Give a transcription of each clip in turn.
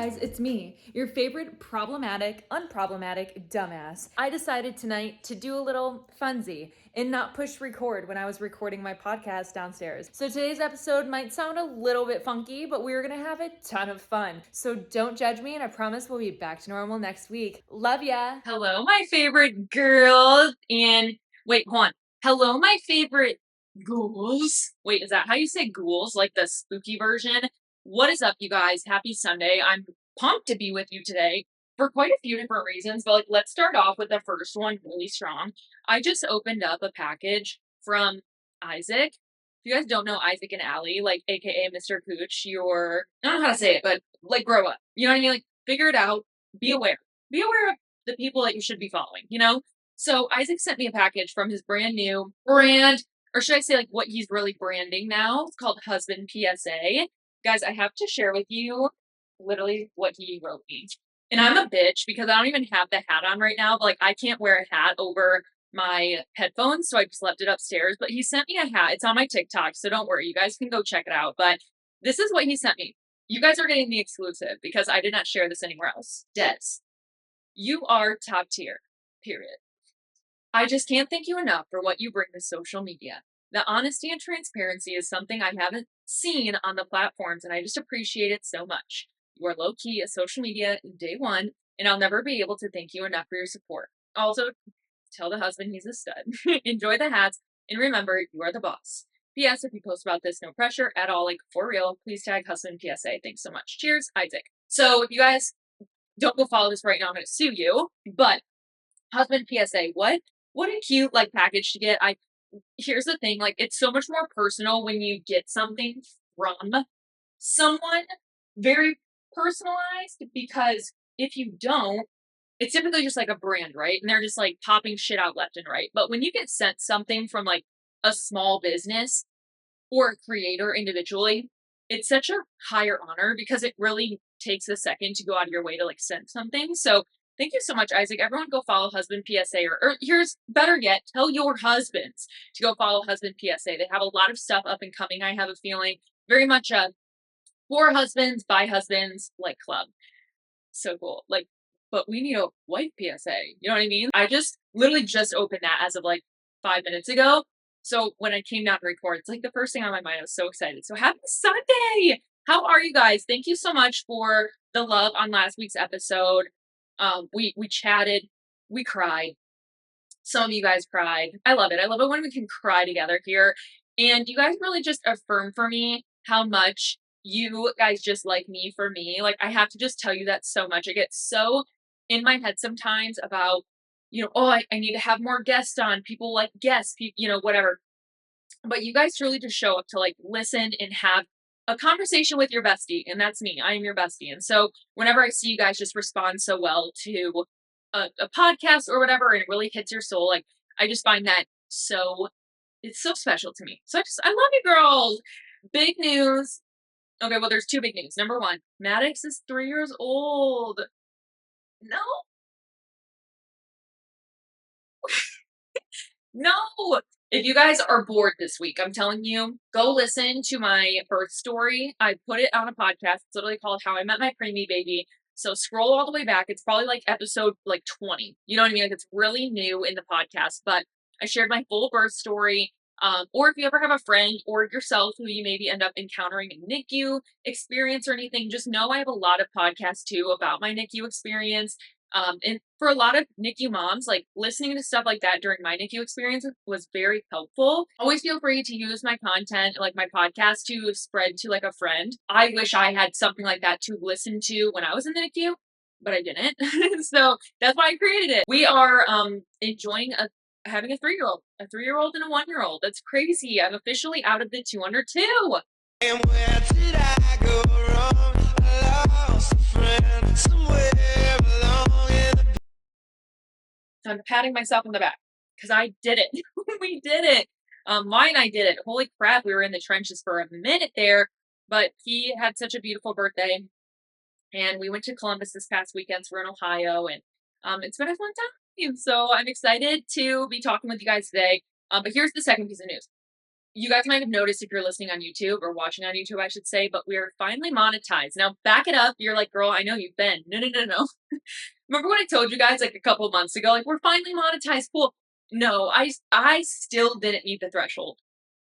Guys, it's me, your favorite problematic, unproblematic dumbass. I decided tonight to do a little funsy and not push record when I was recording my podcast downstairs. So today's episode might sound a little bit funky, but we're gonna have a ton of fun. So don't judge me, and I promise we'll be back to normal next week. Love ya! Hello, my favorite girls, and wait, hold on. Hello, my favorite ghouls. Wait, is that how you say ghouls? Like the spooky version? What is up, you guys? Happy Sunday. I'm pumped to be with you today for quite a few different reasons, but let's start off with the first one really strong. I just opened up a package from Isaac. If you guys don't know Isaac and Allie, like aka Mr. Cooch, I don't know how to say it, but like grow up. You know what I mean? Like figure it out. Be aware. Be aware of the people that you should be following, you know? So Isaac sent me a package from his brand new brand, or should I say like what he's really branding now? It's called Husband PSA. Guys, I have to share with you literally what he wrote me. And I'm a bitch because I don't even have the hat on right now, but like I can't wear a hat over my headphones, so I just left it upstairs. But he sent me a hat. It's on my TikTok, so don't worry. You guys can go check it out. But this is what he sent me. You guys are getting the exclusive because I did not share this anywhere else. Des, you are top tier, period. I just can't thank you enough for what you bring to social media. The honesty and transparency is something I haven't seen on the platforms, and I just appreciate it so much. You are low key a social media day one, and I'll never be able to thank you enough for your support. Also, tell the husband he's a stud. Enjoy the hats, and remember, you are the boss. P.S. If you post about this, no pressure at all, like for real, please tag husband PSA. Thanks so much. Cheers, Isaac. So if you guys don't go follow this right now, I'm going to sue you. But husband PSA, what a cute like package to get. Here's the thing, like it's so much more personal when you get something from someone, very personalized, because if you don't, it's typically just like a brand, right? And they're just like popping shit out left and right. But when you get sent something from like a small business or a creator individually, it's such a higher honor because it really takes a second to go out of your way to like send something. So thank you so much, Isaac. Everyone go follow Husband PSA, or here's better yet, tell your husbands to go follow Husband PSA. They have a lot of stuff up and coming. I have a feeling very much a for husbands, by husbands, like club. So cool. Like, but we need a wife PSA. You know what I mean? I just literally just opened that as of like 5 minutes ago. So when I came down to record, it's like the first thing on my mind. I was so excited. So happy Sunday. How are you guys? Thank you so much for the love on last week's episode. We chatted, we cried. Some of you guys cried. I love it. I love it when we can cry together here. And you guys really just affirm for me how much you guys just like me for me. Like I have to just tell you that so much. I get so in my head sometimes about, I need to have more guests on. People like guests, whatever. But you guys truly just show up to like listen and have a conversation with your bestie, and that's me. I am your bestie. And so whenever I see you guys just respond so well to a podcast or whatever, and it really hits your soul, like I just find that it's so special to me. So I love you girls. Big news. Okay, well, there's two big news. Number one, Matix is 3 years old. No. No. If you guys are bored this week, I'm telling you, go listen to my birth story. I put it on a podcast. It's literally called How I Met My Preemie Baby. So scroll all the way back. It's probably like episode like 20. You know what I mean? Like it's really new in the podcast, but I shared my full birth story. Or if you ever have a friend or yourself who you maybe end up encountering a NICU experience or anything, just know I have a lot of podcasts too about my NICU experience. And for a lot of NICU moms, like listening to stuff like that during my NICU experience was very helpful. Always feel free to use my content, like my podcast, to spread to like a friend. I wish I had something like that to listen to when I was in the NICU, but I didn't. So that's why I created it. We are enjoying having a 3-year-old, a 3-year-old and a 1-year-old. That's crazy. I'm officially out of the 2 under 2. And where did I go wrong? I lost a friend somewhere along in the... So I'm patting myself on the back because I did it. We did it. Why and I did it. Holy crap, we were in the trenches for a minute there, but he had such a beautiful birthday. And we went to Columbus this past weekend, so we're in Ohio, and it's been a fun time. So I'm excited to be talking with you guys today. But here's the second piece of news. you guys might have noticed if you're listening on YouTube or watching on YouTube, I should say, but we are finally monetized. Now, back it up. You're like, girl, I know you've been. No. Remember when I told you guys like a couple months ago, like we're finally monetized? Cool. No, I still didn't meet the threshold.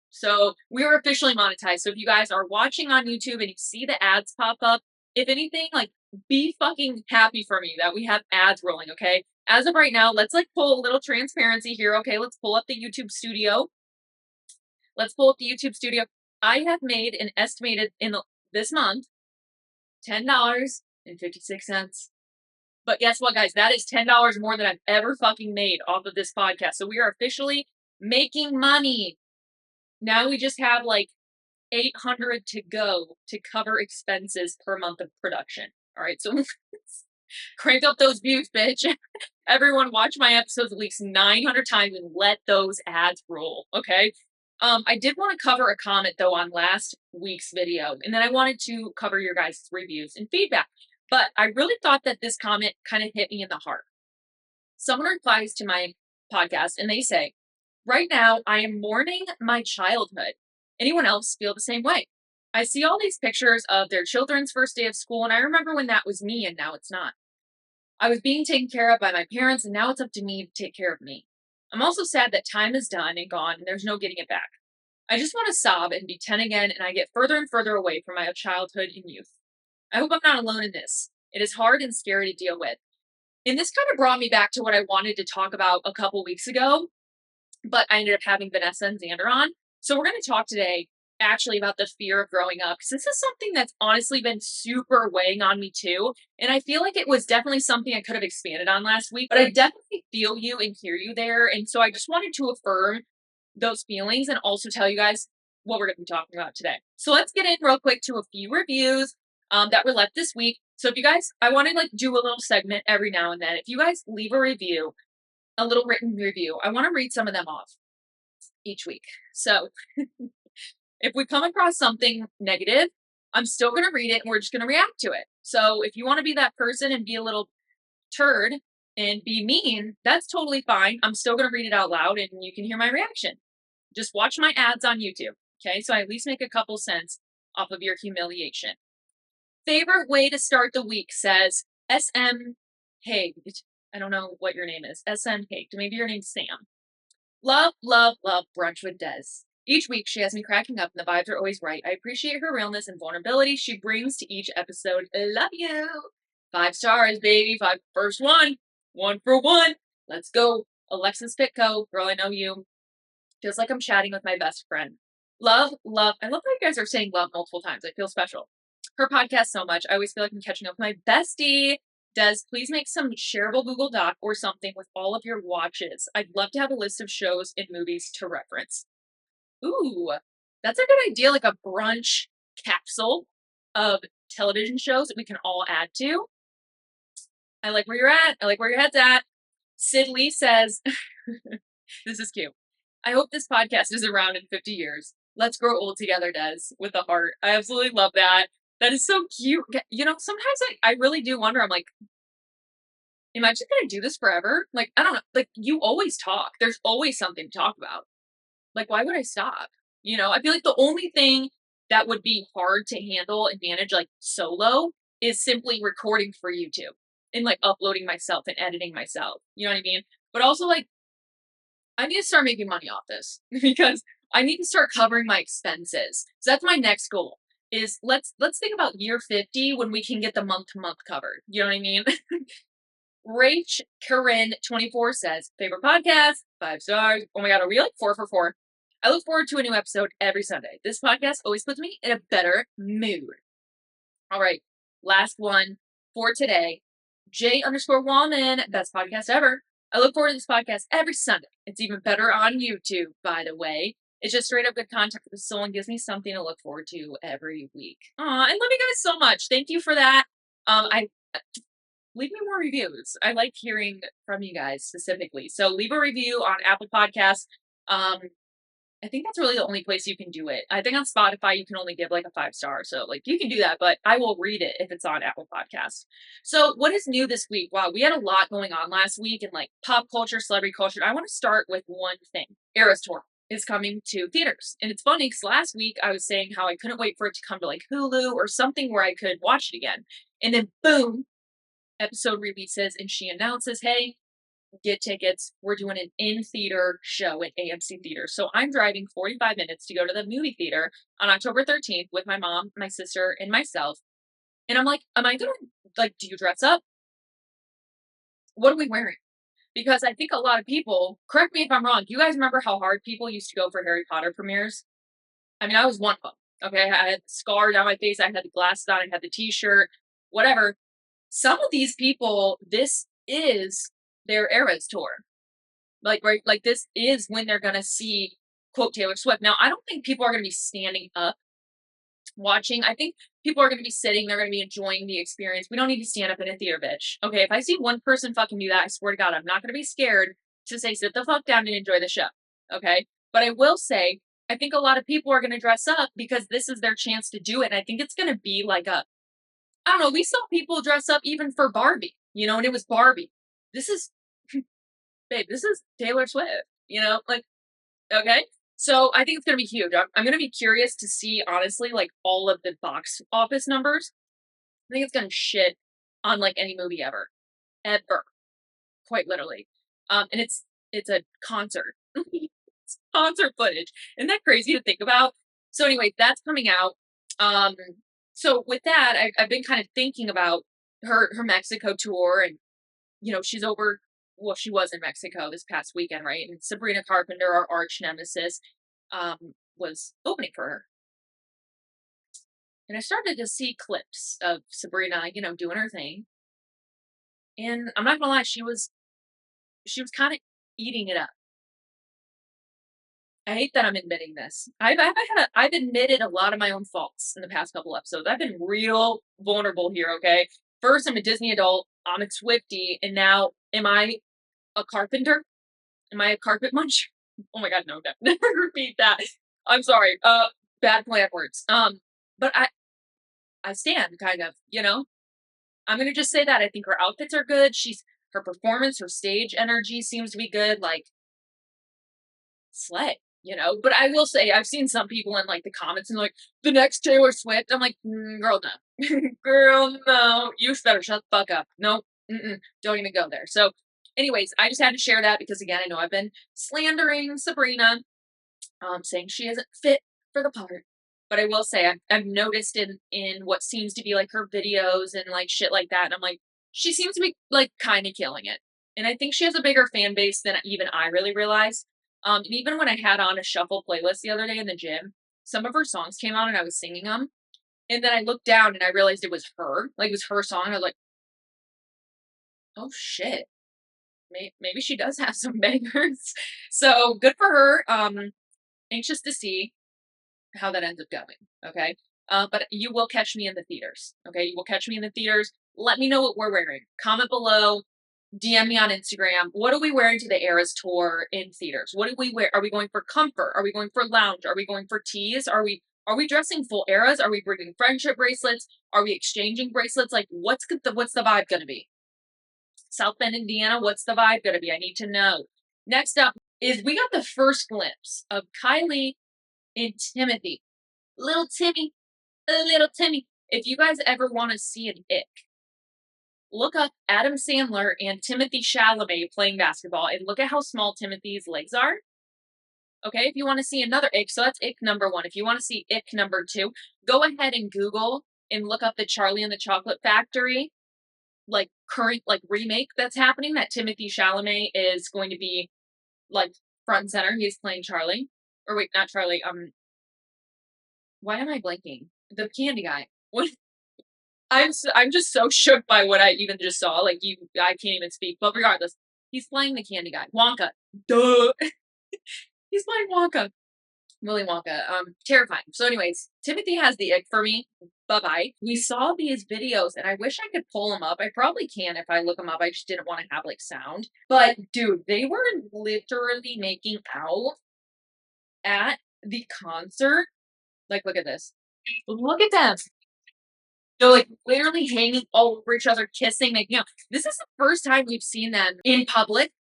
So we are officially monetized. So if you guys are watching on YouTube and you see the ads pop up, if anything, like be fucking happy for me that we have ads rolling, okay? As of right now, let's like pull a little transparency here, okay? Let's pull up the YouTube studio. Let's pull up the YouTube studio. I have made an estimated this month $10.56. But guess what, guys? That is $10 more than I've ever fucking made off of this podcast. So we are officially making money. Now we just have like 800 to go to cover expenses per month of production. All right, so crank up those views, bitch. Everyone watch my episodes at least 900 times and let those ads roll, okay? I did want to cover a comment, though, on last week's video, and then I wanted to cover your guys' reviews and feedback. But I really thought that this comment kind of hit me in the heart. Someone replies to my podcast, and they say, right now, I am mourning my childhood. Anyone else feel the same way? I see all these pictures of their children's first day of school, and I remember when that was me, and now it's not. I was being taken care of by my parents, and now it's up to me to take care of me. I'm also sad that time is done and gone, and there's no getting it back. I just want to sob and be 10 again, and I get further and further away from my childhood and youth. I hope I'm not alone in this. It is hard and scary to deal with. And this kind of brought me back to what I wanted to talk about a couple weeks ago, but I ended up having Vanessa and Xander on. So we're going to talk today actually about the fear of growing up, because this is something that's honestly been super weighing on me too. And I feel like it was definitely something I could have expanded on last week, but I definitely feel you and hear you there. And so I just wanted to affirm those feelings and also tell you guys what we're going to be talking about today. So let's get in real quick to a few reviews that were left this week. So if you guys, I want to like do a little segment every now and then. If you guys leave a review, a little written review, I want to read some of them off each week. So if we come across something negative, I'm still going to read it and we're just going to react to it. So if you want to be that person and be a little turd and be mean, that's totally fine. I'm still going to read it out loud and you can hear my reaction. Just watch my ads on YouTube. Okay. So I at least make a couple cents off of your humiliation. Favorite way to start the week, says SM Haig. I don't know what your name is. SM Haig. Maybe your name's Sam. Love, love, love Brunch with Des. Each week, she has me cracking up and the vibes are always right. I appreciate her realness and vulnerability she brings to each episode. Love you. 5 stars, baby. First one. 1 for 1. Let's go. Alexis Pitco. Girl, I know you. Feels like I'm chatting with my best friend. Love, love. I love how you guys are saying love multiple times. I feel special. Her podcast so much. I always feel like I'm catching up with my bestie. Des, please make some shareable Google Doc or something with all of your watches. I'd love to have a list of shows and movies to reference. Ooh, that's a good idea, like a brunch capsule of television shows that we can all add to. I like where you're at. I like where your head's at. Sid Lee says, this is cute. I hope this podcast is around in 50 years. Let's grow old together, Des, with a heart. I absolutely love that. That is so cute. You know, sometimes I really do wonder, I'm like, am I just going to do this forever? Like, I don't know. Like, you always talk. There's always something to talk about. Like, why would I stop? You know, I feel like the only thing that would be hard to handle and manage, like, solo is simply recording for YouTube and, like, uploading myself and editing myself. You know what I mean? But also, like, I need to start making money off this because I need to start covering my expenses. So that's my next goal. Is let's think about year 50 when we can get the month-to-month covered. You know what I mean? Rach Corinne 24 says, favorite podcast, 5 stars. Oh my god, are we like 4 for 4? I look forward to a new episode every Sunday. This podcast always puts me in a better mood. All right, last one for today. J_Wallman, best podcast ever. I look forward to this podcast every Sunday. It's even better on YouTube, by the way. It's just straight up good content for the soul and gives me something to look forward to every week. Aw, I love you guys so much. Thank you for that. Leave me more reviews. I like hearing from you guys specifically. So leave a review on Apple Podcasts. I think that's really the only place you can do it. I think on Spotify you can only give like a 5 star. So like you can do that, but I will read it if it's on Apple Podcasts. So what is new this week? Wow, we had a lot going on last week in like pop culture, celebrity culture. I want to start with one thing. Eras Tour. is coming to theaters. And it's funny because last week I was saying how I couldn't wait for it to come to like Hulu or something where I could watch it again. And then boom, episode releases and she announces, hey, get tickets. We're doing an in-theater show at AMC Theaters. So I'm driving 45 minutes to go to the movie theater on October 13th with my mom, my sister, and myself. And I'm like, am I gonna, like, do you dress up? What are we wearing? Because I think a lot of people, correct me if I'm wrong, do you guys remember how hard people used to go for Harry Potter premieres? I mean, I was one of them. Okay, I had the scar down my face, I had the glasses on, I had the t-shirt, whatever. Some of these people, this is their Eras tour. Like, right, like this is when they're gonna see, quote, Taylor Swift. Now, I don't think people are gonna be standing up watching. I think people are gonna be sitting, they're gonna be enjoying the experience. We don't need to stand up in a theater, bitch. Okay, if I see one person fucking do that, I swear to God, I'm not gonna be scared to say, sit the fuck down and enjoy the show. Okay? But I will say, I think a lot of people are gonna dress up because this is their chance to do it. And I think it's gonna be like a, I don't know, we saw people dress up even for Barbie, you know, and it was Barbie. This is, babe, this is Taylor Swift, you know, like, okay. So I think it's going to be huge. I'm going to be curious to see, honestly, like all of the box office numbers. I think it's going to shit on like any movie ever, quite literally. And it's a concert, it's concert footage. Isn't that crazy to think about? So anyway, that's coming out. So with that, I've been kind of thinking about her Mexico tour, and you know, she's over. Well, she was in Mexico this past weekend, right? And Sabrina Carpenter, our arch nemesis, was opening for her. And I started to see clips of Sabrina, you know, doing her thing. And I'm not gonna lie, she was kind of eating it up. I hate that I'm admitting this. I've admitted a lot of my own faults in the past couple episodes. I've been real vulnerable here. Okay, first I'm a Disney adult, I'm a Swiftie, and now am I a carpenter? Am I a carpet muncher? Oh my God, no, never repeat that. I'm sorry. Bad play on words. But I stand kind of, you know. I'm gonna just say that I think her outfits are good. Her performance, her stage energy seems to be good. Like slay, you know. But I will say I've seen some people in like the comments and like the next Taylor Swift. I'm like, girl, no, girl, no. You better shut the fuck up. No, don't even go there. So, anyways, I just had to share that because again, I know I've been slandering Sabrina, saying she isn't fit for the part. But I will say I've noticed in what seems to be like her videos and like shit like that, and I'm like, she seems to be like kind of killing it. And I think she has a bigger fan base than even I really realized. And even when I had on a shuffle playlist the other day in the gym, some of her songs came on and I was singing them. And then I looked down and I realized it was her. Like, it was her song. I was like, oh shit. Maybe she does have some bangers. So good for her. Anxious to see how that ends up going. Okay. But you will catch me in the theaters. Okay. You will catch me in the theaters. Let me know what we're wearing. Comment below. DM me on Instagram. What are we wearing to the Eras tour in theaters? What do we wear? Are we going for comfort? Are we going for lounge? Are we going for tees? Are we dressing full Eras? Are we bringing friendship bracelets? Are we exchanging bracelets? Like, what's the vibe gonna be? South Bend, Indiana, what's the vibe gonna be? I need to know. Next up is we got the first glimpse of Kylie and Timothy. Little Timmy. If you guys ever want to see an ick, look up Adam Sandler and Timothy Chalamet playing basketball and look at how small Timothy's legs are. Okay, if you want to see another ick, so that's ick number 1. If you want to see ick number 2, go ahead and Google and look up the Charlie and the Chocolate Factory, like current like remake that's happening, that Timothy Chalamet is going to be like front and center. He's playing Charlie. Or wait, not Charlie. Why am I blanking? The candy guy. What? I'm just so shook by what I even just saw. Like I can't even speak. But regardless, he's playing the candy guy, Wonka. Duh. He's playing Wonka. Willy Wonka. Terrifying. So, anyways, Timothy has the ick for me. Bye-bye. We saw these videos, and I wish I could pull them up. I probably can if I look them up. I just didn't want to have, like, sound. But, dude, they were literally making out at the concert. Like, look at this. Look at them. They're, like, literally hanging all over each other, kissing, making out. This is the first time we've seen them in public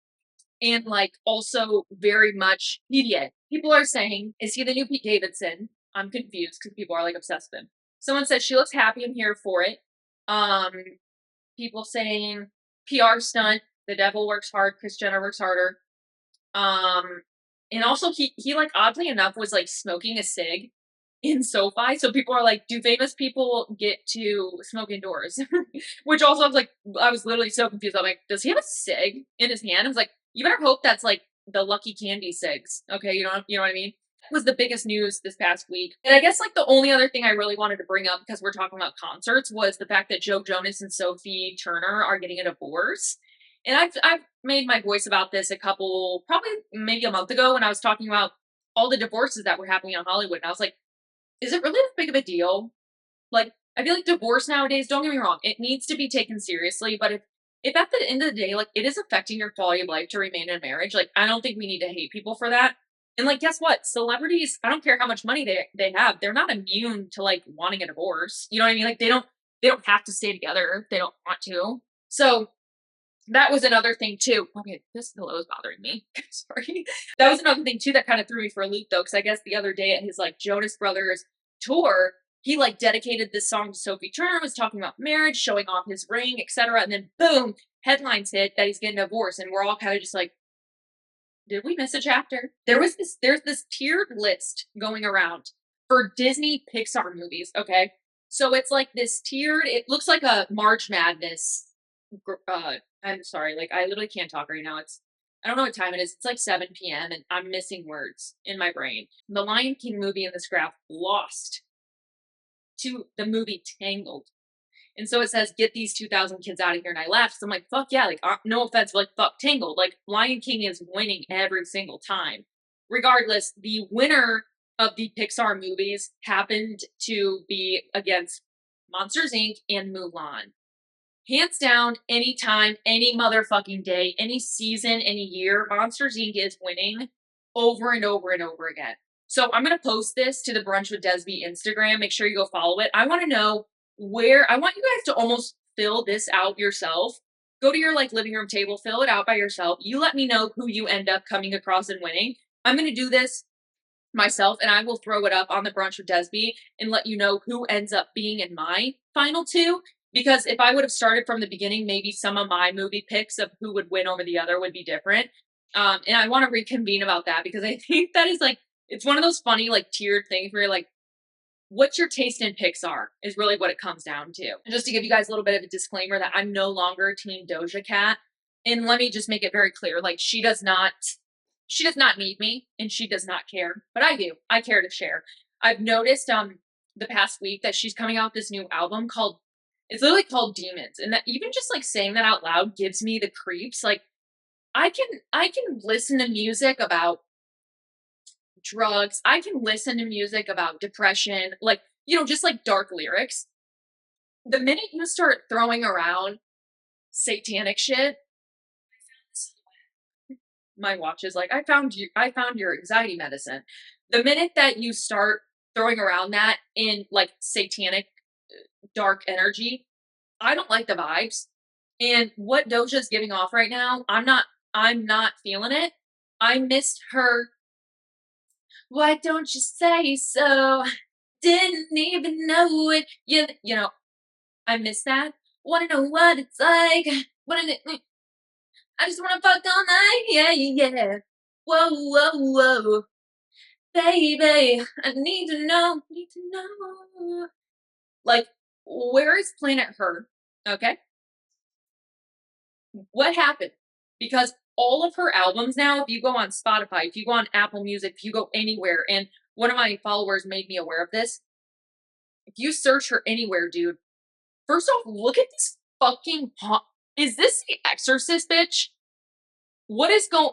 and like also very much media. People are saying, is he the new Pete Davidson? I'm confused because people are like obsessed with him. Someone said she looks happy. I'm here for it. People saying PR stunt. The devil works hard. Kris Jenner works harder. And also he like oddly enough was like smoking a cig in SoFi. So people are like, do famous people get to smoke indoors? Which also I was literally so confused. I'm like, does he have a cig in his hand? I was like, you better hope that's like the Lucky Candy cigs. Okay, you know what I mean? That was the biggest news this past week. And I guess like the only other thing I really wanted to bring up because we're talking about concerts was the fact that Joe Jonas and Sophie Turner are getting a divorce. And I've made my voice about this probably maybe a month ago when I was talking about all the divorces that were happening in Hollywood. And I was like, is it really that big of a deal? Like, I feel like divorce nowadays, don't get me wrong, it needs to be taken seriously. But if at the end of the day, like, it is affecting your quality of life to remain in a marriage, like, I don't think we need to hate people for that. And like, guess what? Celebrities, I don't care how much money they have, they're not immune to like wanting a divorce. You know what I mean? Like, they don't have to stay together if they don't want to. So that was another thing too. Okay, this pillow is bothering me. Sorry. That was another thing too that kind of threw me for a loop though, because I guess the other day at his like Jonas Brothers tour, he like dedicated this song to Sophie Turner, was talking about marriage, showing off his ring, etc. And then boom, headlines hit that he's getting divorced, and we're all kind of just like, did we miss a chapter? There's this tiered list going around for Disney Pixar movies. Okay, so it's like this tiered. It looks like a March Madness. I'm sorry, like I literally can't talk right now. I don't know what time it is. It's like 7 p.m. and I'm missing words in my brain. The Lion King movie in this graph lost to the movie Tangled. And so it says, get these 2,000 kids out of here. And I laughed. So I'm like, fuck yeah. Like, no offense, but like, fuck Tangled. Like, Lion King is winning every single time. Regardless, the winner of the Pixar movies happened to be against Monsters, Inc. and Mulan. Hands down, anytime, any motherfucking day, any season, any year, Monsters, Inc. is winning over and over and over again. So I'm going to post this to the Brunch with DESB Instagram. Make sure you go follow it. I want to know I want you guys to almost fill this out yourself. Go to your like living room table, fill it out by yourself. You let me know who you end up coming across and winning. I'm going to do this myself and I will throw it up on the Brunch with DESB and let you know who ends up being in my final two. Because if I would have started from the beginning, maybe some of my movie picks of who would win over the other would be different. And I want to reconvene about that because I think that is like, it's one of those funny, like tiered things where you're like, what's your taste in Pixar is really what it comes down to. And just to give you guys a little bit of a disclaimer that I'm no longer team Doja Cat. And let me just make it very clear. Like she does not need me and she does not care, but I do. I care to share. I've noticed, the past week that she's coming out with this new album it's literally called Demons. And that even just like saying that out loud gives me the creeps. Like I can listen to music about drugs. I can listen to music about depression, like, just like dark lyrics. The minute you start throwing around satanic shit, my watch is like, I found your anxiety medicine. The minute that you start throwing around that in like satanic dark energy, I don't like the vibes. And what Doja's giving off right now, I'm not feeling it. I missed her. Why don't you say so? Didn't even know it. I miss that. Wanna know what it's like? I just wanna fuck all night. Yeah, yeah. Whoa, whoa, whoa. Baby, I need to know. Like, where is Planet Her? Okay. What happened? Because all of her albums now, if you go on Spotify, if you go on Apple Music, if you go anywhere, and one of my followers made me aware of this, if you search her anywhere, dude, first off, look at this fucking is this The Exorcist, bitch?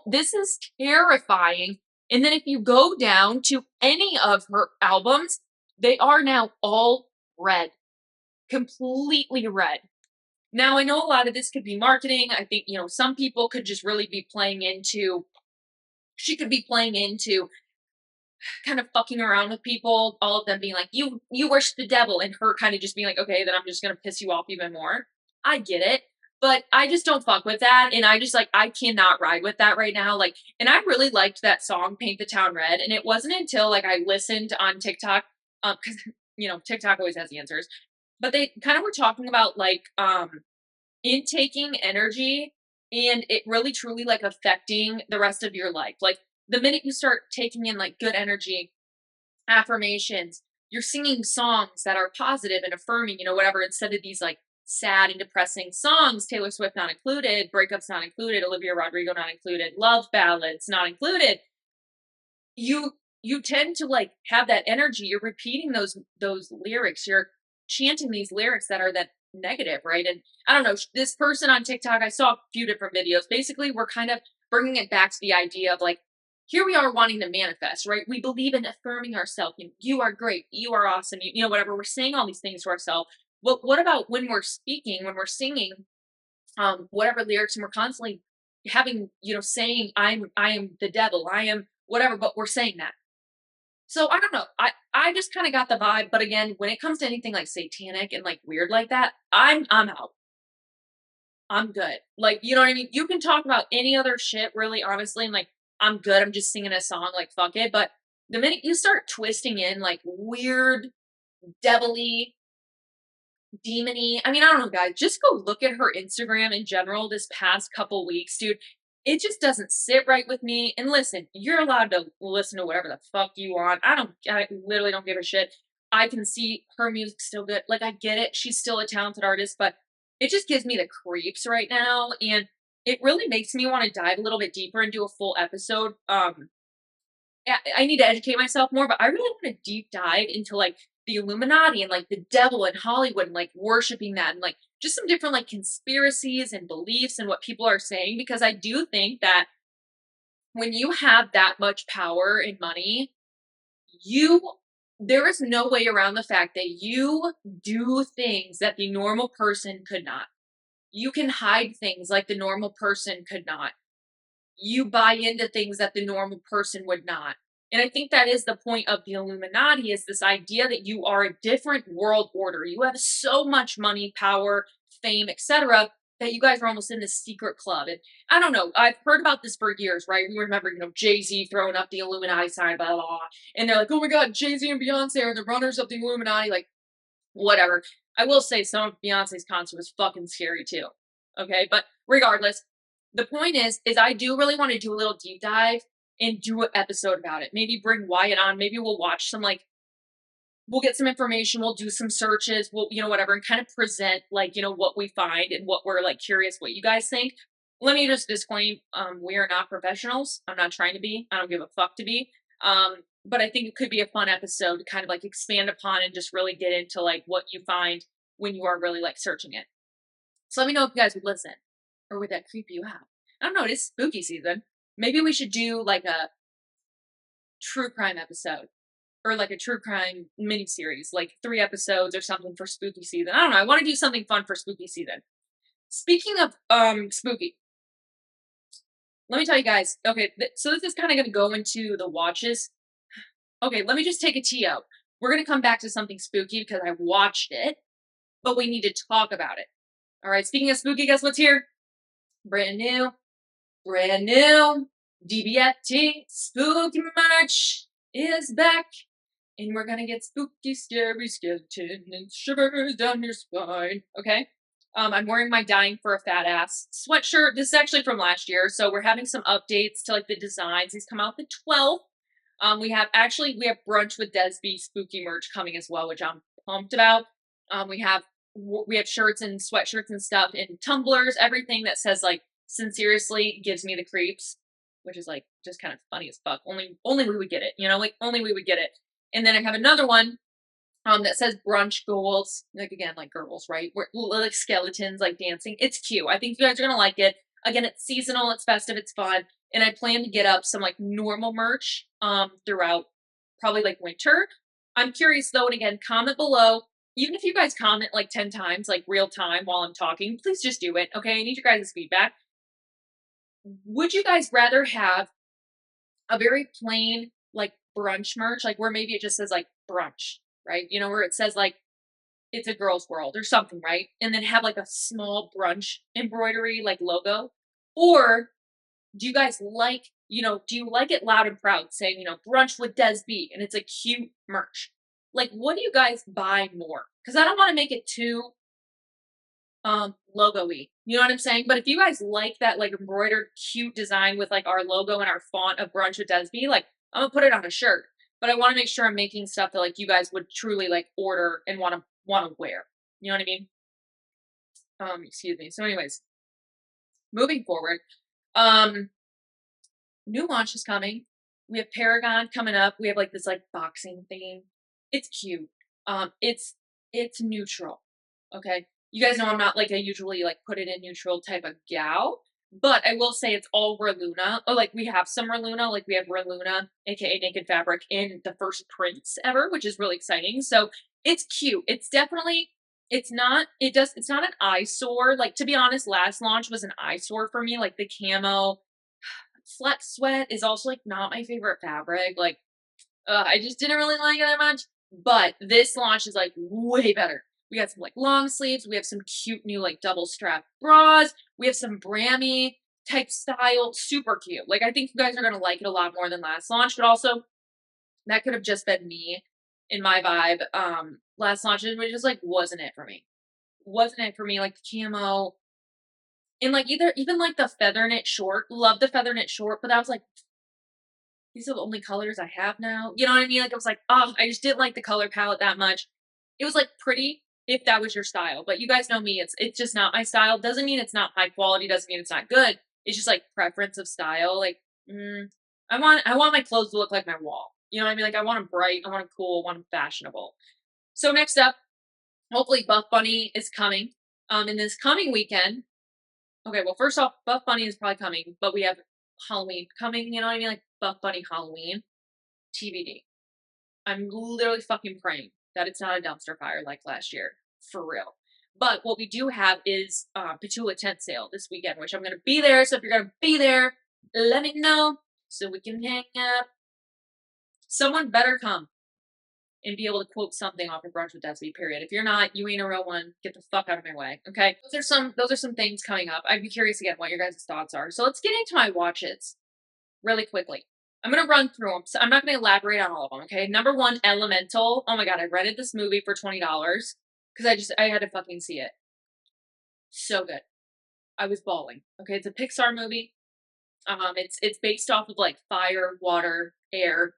This is terrifying. And then if you go down to any of her albums, they are now all red. Completely red. Now, I know a lot of this could be marketing. I think, some people could just really be she could be playing into kind of fucking around with people, all of them being like, you worship the devil, and her kind of just being like, okay, then I'm just going to piss you off even more. I get it. But I just don't fuck with that. And I just like, I cannot ride with that right now. Like, and I really liked that song, Paint the Town Red. And it wasn't until like I listened on TikTok, cause TikTok always has the answers, but they kind of were talking about like, intaking energy and it really truly like affecting the rest of your life. Like the minute you start taking in like good energy, affirmations, you're singing songs that are positive and affirming, whatever, instead of these like sad and depressing songs, Taylor Swift not included, breakups not included, Olivia Rodrigo not included, love ballads not included. You tend to like have that energy. You're repeating those lyrics. You're chanting these lyrics that are that negative, right? And I don't know, this person on TikTok, I saw a few different videos. Basically, we're kind of bringing it back to the idea of like, here we are wanting to manifest, right? We believe in affirming ourselves. You are great. You are awesome. Whatever. We're saying all these things to ourselves. Well, what about when we're speaking, when we're singing, whatever lyrics, and we're constantly having, saying, I am the devil. I am whatever, but we're saying that. So I don't know. I just kind of got the vibe, but again, when it comes to anything like satanic and like weird like that, I'm out. I'm good. Like, you know what I mean? You can talk about any other shit, really, honestly, and like I'm good. I'm just singing a song, like fuck it. But the minute you start twisting in like weird, devilly, demony, I mean, I don't know, guys. Just go look at her Instagram in general this past couple weeks, dude. It just doesn't sit right with me. And listen, you're allowed to listen to whatever the fuck you want. I literally don't give a shit. I can see her music's still good. Like, I get it. She's still a talented artist, but it just gives me the creeps right now. And it really makes me want to dive a little bit deeper and do a full episode. I need to educate myself more, but I really want to deep dive into like the Illuminati and like the devil in Hollywood and like worshiping that and like just some different like conspiracies and beliefs and what people are saying, because I do think that when you have that much power and money, you there is no way around the fact that you do things that the normal person could not. You can hide things like the normal person could not. You buy into things that the normal person would not. And I think that is the point of the Illuminati, is this idea that you are a different world order. You have so much money, power, fame, etc., that you guys are almost in this secret club. And I don't know, I've heard about this for years, right? We remember, Jay-Z throwing up the Illuminati sign, blah, blah, blah. And they're like, oh my God, Jay-Z and Beyonce are the runners of the Illuminati. Like, whatever. I will say some of Beyonce's concert was fucking scary too. Okay, but regardless, the point is I do really want to do a little deep dive and do an episode about it. Maybe bring Wyatt on. Maybe we'll watch some we'll get some information. We'll do some searches. We'll whatever, and kind of present what we find and what we're like curious what you guys think. Let me just disclaim: we are not professionals. I'm not trying to be. I don't give a fuck to be. But I think it could be a fun episode to kind of like expand upon and just really get into like what you find when you are really like searching it. So let me know if you guys would listen, or would that creep you out? I don't know. It is spooky season. Maybe we should do like a true crime episode, or like a true crime miniseries, like 3 episodes or something for spooky season. I don't know. I want to do something fun for spooky season. Speaking of spooky, let me tell you guys. Okay, so this is kind of going to go into the watches. Okay, let me just take a tee out. We're going to come back to something spooky because I watched it, but we need to talk about it. All right, speaking of spooky, guess what's here? Brand new DBFT spooky merch is back. And we're gonna get spooky, scary skeleton and shivers down your spine. Okay? I'm wearing my Dying for a Fat Ass sweatshirt. This is actually from last year, so we're having some updates to like the designs. These come out the 12th. We have Brunch with DESB spooky merch coming as well, which I'm pumped about. We have shirts and sweatshirts and stuff and tumblers, everything that says like sincerely gives me the creeps, which is like just kind of funny as fuck. Only we would get it, only we would get it. And then I have another one that says brunch goals, like again, like girls, right? We're like skeletons, like dancing. It's cute. I think you guys are gonna like it. Again, it's seasonal, it's festive, it's fun. And I plan to get up some like normal merch throughout probably like winter. I'm curious though, and again, comment below. Even if you guys comment like 10 times, like real time while I'm talking, please just do it. Okay, I need your guys' feedback. Would you guys rather have a very plain like brunch merch, like where maybe it just says like brunch, right? Where it says like it's a girl's world or something, right? And then have like a small brunch embroidery like logo? Or do you guys like, do you like it loud and proud saying, brunch with DESB and it's a cute merch? Like, what do you guys buy more? Because I don't want to make it too logo-y. You know what I'm saying? But if you guys like that like embroidered cute design with like our logo and our font of brunch with DESB, like I'm gonna put it on a shirt. But I want to make sure I'm making stuff that like you guys would truly like order and want to wear. You know what I mean? Excuse me. So anyways, moving forward, um new launch is coming. We have Paragon coming up. We have like this like boxing theme. It's cute. It's neutral. Okay. You guys know I'm not like I usually like put it in neutral type of gal, but I will say it's all Reluna. Oh, like we have some Reluna, like we have Reluna, aka Naked Fabric, in the first prints ever, which is really exciting. So it's cute. It's definitely it's not an eyesore. Like to be honest, last launch was an eyesore for me. Like the camo flex sweat is also like not my favorite fabric. Like I just didn't really like it that much. But this launch is like way better. We got some like long sleeves. We have some cute new like double strap bras. We have some Brammy type style. Super cute. Like I think you guys are gonna like it a lot more than last launch. But also that could have just been me in my vibe. Last launch it just like wasn't it for me. Wasn't it for me. Like the camo and like even like the feather knit short. Love the feather knit short, but that was like these are the only colors I have now. You know what I mean? Like I was like, oh, I just didn't like the color palette that much. It was like pretty if that was your style, but you guys know me. It's just not my style. Doesn't mean it's not high quality. Doesn't mean it's not good. It's just like preference of style. Like I want my clothes to look like my wall. You know what I mean? Like I want them bright. I want them cool. I want them fashionable. So next up, hopefully Buff Bunny is coming. In this coming weekend. Okay, well first off, Buff Bunny is probably coming, but we have Halloween coming. You know what I mean? Like Buff Bunny Halloween. TBD. I'm literally fucking praying that it's not a dumpster fire like last year. For real. But what we do have is Petula tent sale this weekend, which I'm going to be there. So if you're going to be there, let me know so we can hang out. Someone better come and be able to quote something off of Brunch with DESB, period. If you're not, you ain't a real one. Get the fuck out of my way. Okay. Those are some things coming up. I'd be curious again what your guys' thoughts are. So let's get into my watches really quickly. I'm going to run through them. So I'm not going to elaborate on all of them. Okay. Number one, Elemental. Oh my God. I rented this movie for $20 because I had to fucking see it. So good. I was bawling. Okay. It's a Pixar movie. It's based off of like fire, water, air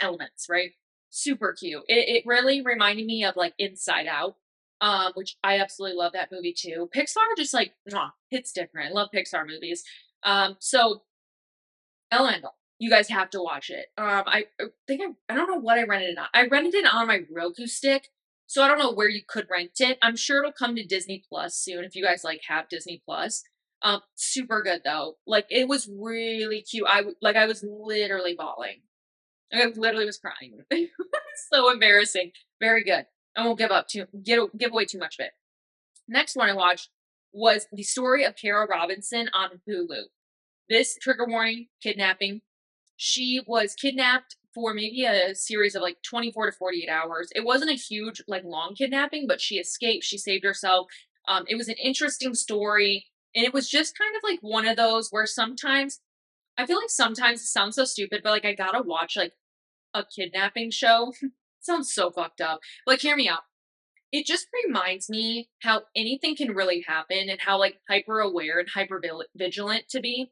elements, right? Super cute. It really reminded me of like Inside Out, which I absolutely love that movie too. Pixar just like, hits different. I love Pixar movies. So Elemental. You guys have to watch it. I think I don't know what I rented it on. I rented it on my Roku stick, so I don't know where you could rent it. I'm sure it'll come to Disney Plus soon if you guys like have Disney Plus. Super good though. Like it was really cute. I was literally bawling. I literally was crying. So embarrassing. Very good. I won't give away too much of it. Next one I watched was The Story of Kara Robinson on Hulu. This trigger warning, kidnapping. She was kidnapped for maybe a series of like 24 to 48 hours. It wasn't a huge, like long kidnapping, but she escaped. She saved herself. It was an interesting story. And it was just kind of like one of those where sometimes, I feel like sometimes it sounds so stupid, but like I gotta watch like a kidnapping show. Sounds so fucked up. Like, hear me out. It just reminds me how anything can really happen and how like hyper aware and hyper vigilant to be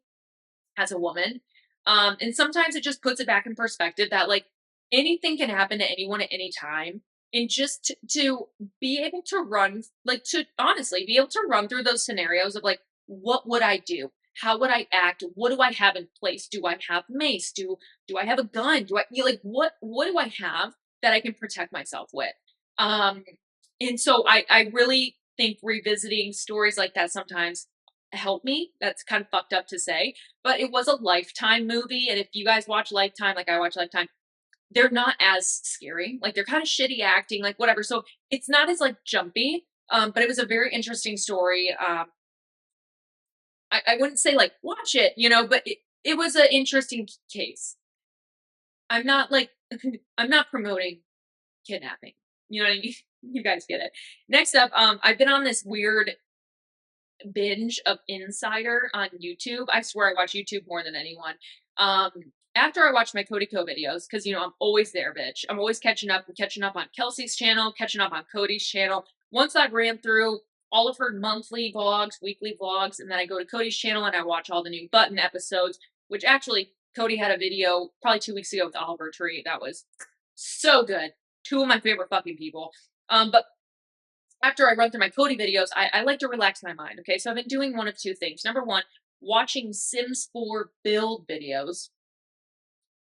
as a woman. And sometimes it just puts it back in perspective that like anything can happen to anyone at any time. And just to be able to run, like to honestly be able to run through those scenarios of like, what would I do? How would I act? What do I have in place? Do I have mace? Do I have a gun? What do I have that I can protect myself with? And so I really think revisiting stories like that sometimes help me. That's kind of fucked up to say, but it was a Lifetime movie. And if you guys watch Lifetime, like I watch Lifetime, they're not as scary. Like they're kind of shitty acting, like whatever. So it's not as like jumpy. But it was a very interesting story. I wouldn't say like watch it, but it was an interesting case. I'm not like I'm not promoting kidnapping. You know what I mean? You guys get it. Next up, I've been on this weird binge of Insider on YouTube. I swear I watch YouTube more than anyone. Um, After I watch my Cody Co videos, because you know I'm always there, bitch. I'm always catching up. I'm catching up on Kelsey's channel, catching up on Cody's channel. Once I've ran through all of her monthly vlogs, weekly vlogs, and then I go to Cody's channel and I watch all the new Button episodes, which actually Cody had a video probably 2 weeks ago with Oliver Tree. That was so good. Two of my favorite fucking people. But after I run through my Cody videos, I like to relax my mind. Okay, so I've been doing one of two things. Number one, watching Sims 4 build videos.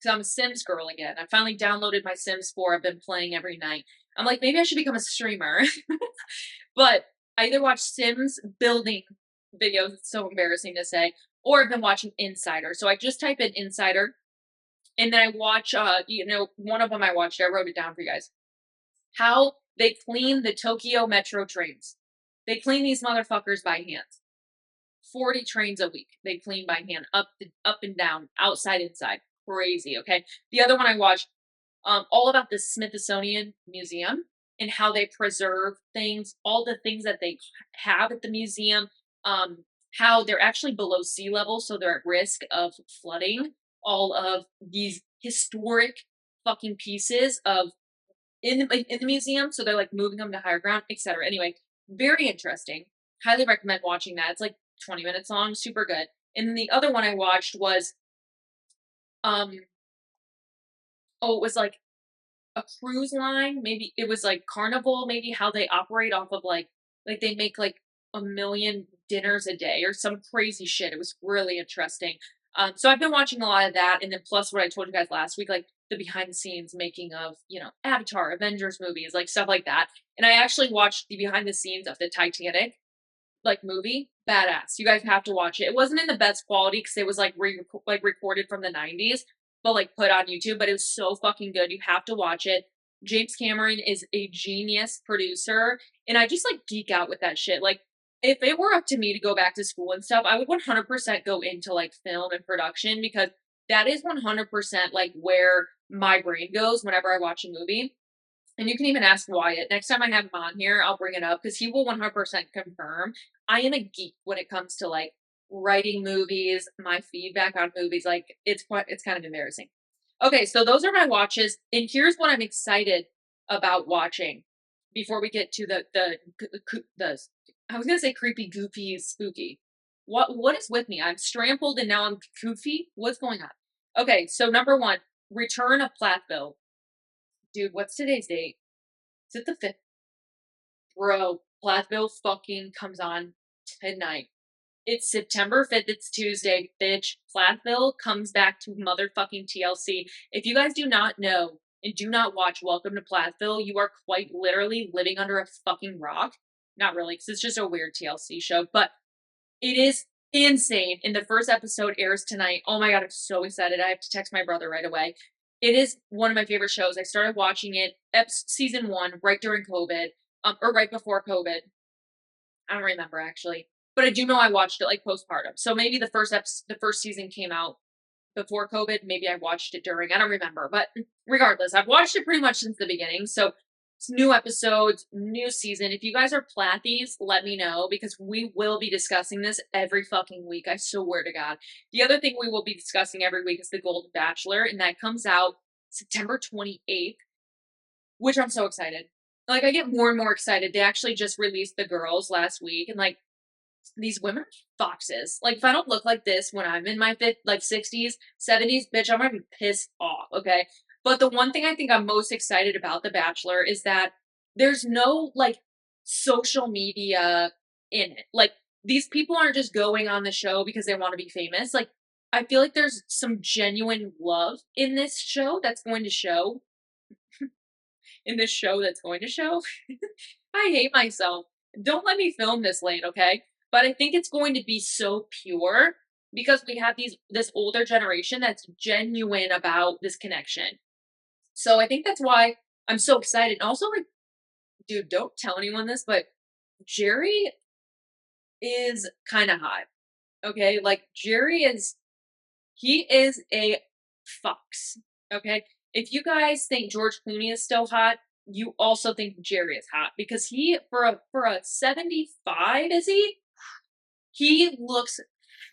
Because I'm a Sims girl again. I finally downloaded my Sims 4. I've been playing every night. I'm like, maybe I should become a streamer. But I either watch Sims building videos, it's so embarrassing to say, or I've been watching Insider. So I just type in Insider, and then I watch, one of them I watched, I wrote it down for you guys. How they clean the Tokyo metro trains. They clean these motherfuckers by hand. 40 trains a week they clean by hand, up and down, outside, inside. Crazy, okay? The other one I watched, all about the Smithsonian Museum and how they preserve things, all the things that they have at the museum, how they're actually below sea level, so they're at risk of flooding all of these historic fucking pieces of in the museum, so they're like moving them to higher ground, etc. Anyway, very interesting. Highly recommend watching that. It's like 20 minutes long, super good. And then the other one I watched was it was like a cruise line, maybe it was like Carnival, maybe how they operate off of like they make like a million dinners a day or some crazy shit. It was really interesting. So I've been watching a lot of that, and then plus what I told you guys last week, like the behind the scenes making of, Avatar, Avengers movies, like stuff like that. And I actually watched the behind the scenes of the Titanic like movie. Badass. You guys have to watch it. It wasn't in the best quality because it was like recorded from the 90s, but like put on YouTube, but it was so fucking good. You have to watch it. James Cameron is a genius producer, and I just like geek out with that shit. Like if it were up to me to go back to school and stuff, I would 100% go into like film and production because that is 100% like where my brain goes whenever I watch a movie. And you can even ask Wyatt. Next time I have him on here, I'll bring it up because he will 100% confirm. I am a geek when it comes to like writing movies, my feedback on movies. Like it's kind of embarrassing. Okay, so those are my watches, and here's what I'm excited about watching. Before we get to the I was gonna say creepy, goofy, spooky. What is with me? I'm strampled and now I'm goofy. What's going on? Okay, so number one, Return of Plathville. Dude, what's today's date? Is it the 5th? Bro, Plathville fucking comes on tonight. It's September 5th. It's Tuesday, bitch. Plathville comes back to motherfucking TLC. If you guys do not know and do not watch Welcome to Plathville, you are quite literally living under a fucking rock. Not really, because it's just a weird TLC show, but it is insane. And the first episode airs tonight. Oh my god, I'm so excited. I have to text my brother right away. It is one of my favorite shows. I started watching it season 1 right during COVID, or right before COVID. I don't remember actually, but I do know I watched it like postpartum. So maybe the first season came out before COVID. Maybe I watched it during. I don't remember, but regardless, I've watched it pretty much since the beginning. So it's new episodes, new season. If you guys are Plathies, let me know because we will be discussing this every fucking week. I swear to God. The other thing we will be discussing every week is The Golden Bachelor, and that comes out September 28th, which I'm so excited. Like, I get more and more excited. They actually just released the girls last week, and like, these women are foxes. Like, if I don't look like this when I'm in my 60s, 70s, bitch, I'm gonna be pissed off, okay? But the one thing I think I'm most excited about The Bachelor is that there's no, like, social media in it. Like, these people aren't just going on the show because they want to be famous. Like, I feel like there's some genuine love in this show that's going to show. In this show that's going to show. I hate myself. Don't let me film this late, okay? But I think it's going to be so pure because we have this older generation that's genuine about this connection. So I think that's why I'm so excited. And also, like, dude, don't tell anyone this, but Jerry is kind of hot. Okay? Like, he is a fox. Okay? If you guys think George Clooney is still hot, you also think Jerry is hot because he for a 75, is he? He looks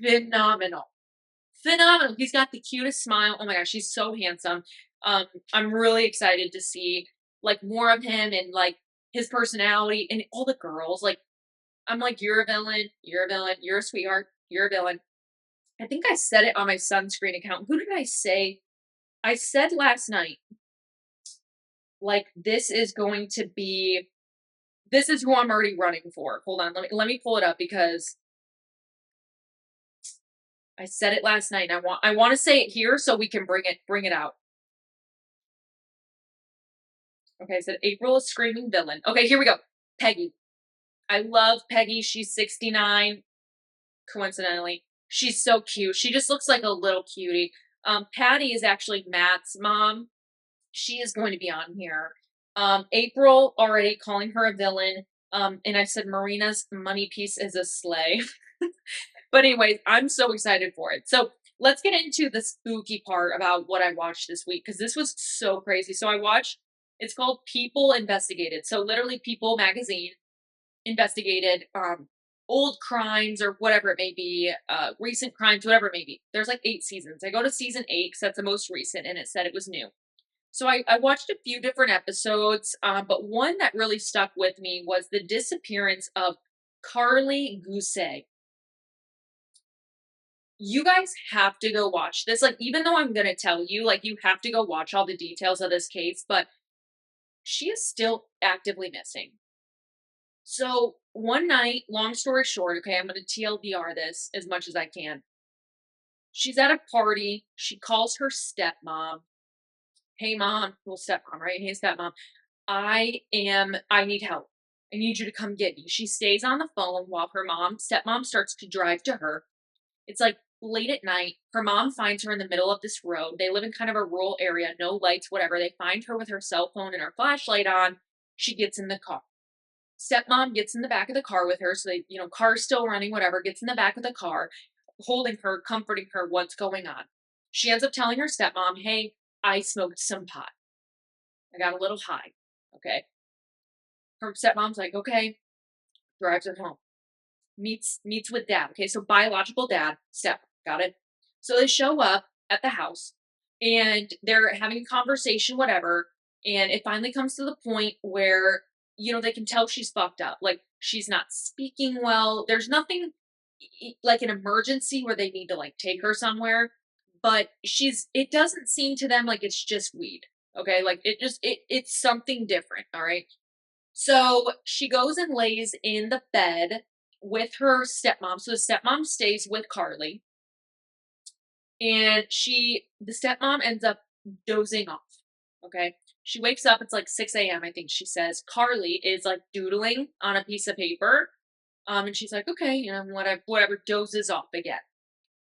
phenomenal. Phenomenal. He's got the cutest smile. Oh my gosh, he's so handsome. I'm really excited to see like more of him and like his personality and all the girls. Like, I'm like, you're a villain, you're a villain, you're a sweetheart, you're a villain. I think I said it on my sunscreen account. Who did I say? I said last night, like, this is going to be, this is who I'm already running for. Hold on, let me pull it up because I said it last night. And I want to say it here so we can bring it out. Okay, I said April is screaming villain. Okay, here we go. Peggy. I love Peggy. She's 69. Coincidentally, she's so cute. She just looks like a little cutie. Patty is actually Matt's mom. She is going to be on here. April already calling her a villain. And I said Marina's money piece is a sleigh. But anyways, I'm so excited for it. So let's get into the spooky part about what I watched this week because this was so crazy. So I watched, it's called People Investigated. So literally People magazine investigated old crimes or whatever it may be, recent crimes, whatever it may be. There's like 8 seasons. I go to season 8 because that's the most recent and it said it was new. So I watched a few different episodes, but one that really stuck with me was the disappearance of Carly Gousset. You guys have to go watch this. Like, even though I'm going to tell you, like, you have to go watch all the details of this case, but she is still actively missing. So one night, long story short, okay, I'm going to TLDR this as much as I can. She's at a party. She calls her stepmom. Hey, mom. Well, stepmom, right? Hey, stepmom. I need help. I need you to come get me. She stays on the phone while her stepmom starts to drive to her. It's like late at night. Her mom finds her in the middle of this road. They live in kind of a rural area, no lights, whatever. They find her with her cell phone and her flashlight on. She gets in the car. Stepmom gets in the back of the car with her. So they, car's still running, whatever, gets in the back of the car, holding her, comforting her, what's going on. She ends up telling her stepmom, hey, I smoked some pot. I got a little high. Okay. Her stepmom's like, okay, drives her home. Meets with dad. Okay, so biological dad, step, got it? So they show up at the house and they're having a conversation, whatever. And it finally comes to the point where, they can tell she's fucked up. Like, she's not speaking well. There's nothing like an emergency where they need to like take her somewhere. But it doesn't seem to them like it's just weed. Okay, like it's something different. All right. So she goes and lays in the bed with her stepmom. So the stepmom stays with Carly. And the stepmom ends up dozing off. Okay. She wakes up, it's like 6 a.m., I think she says. Carly is like doodling on a piece of paper. And she's like, okay, whatever, dozes off again.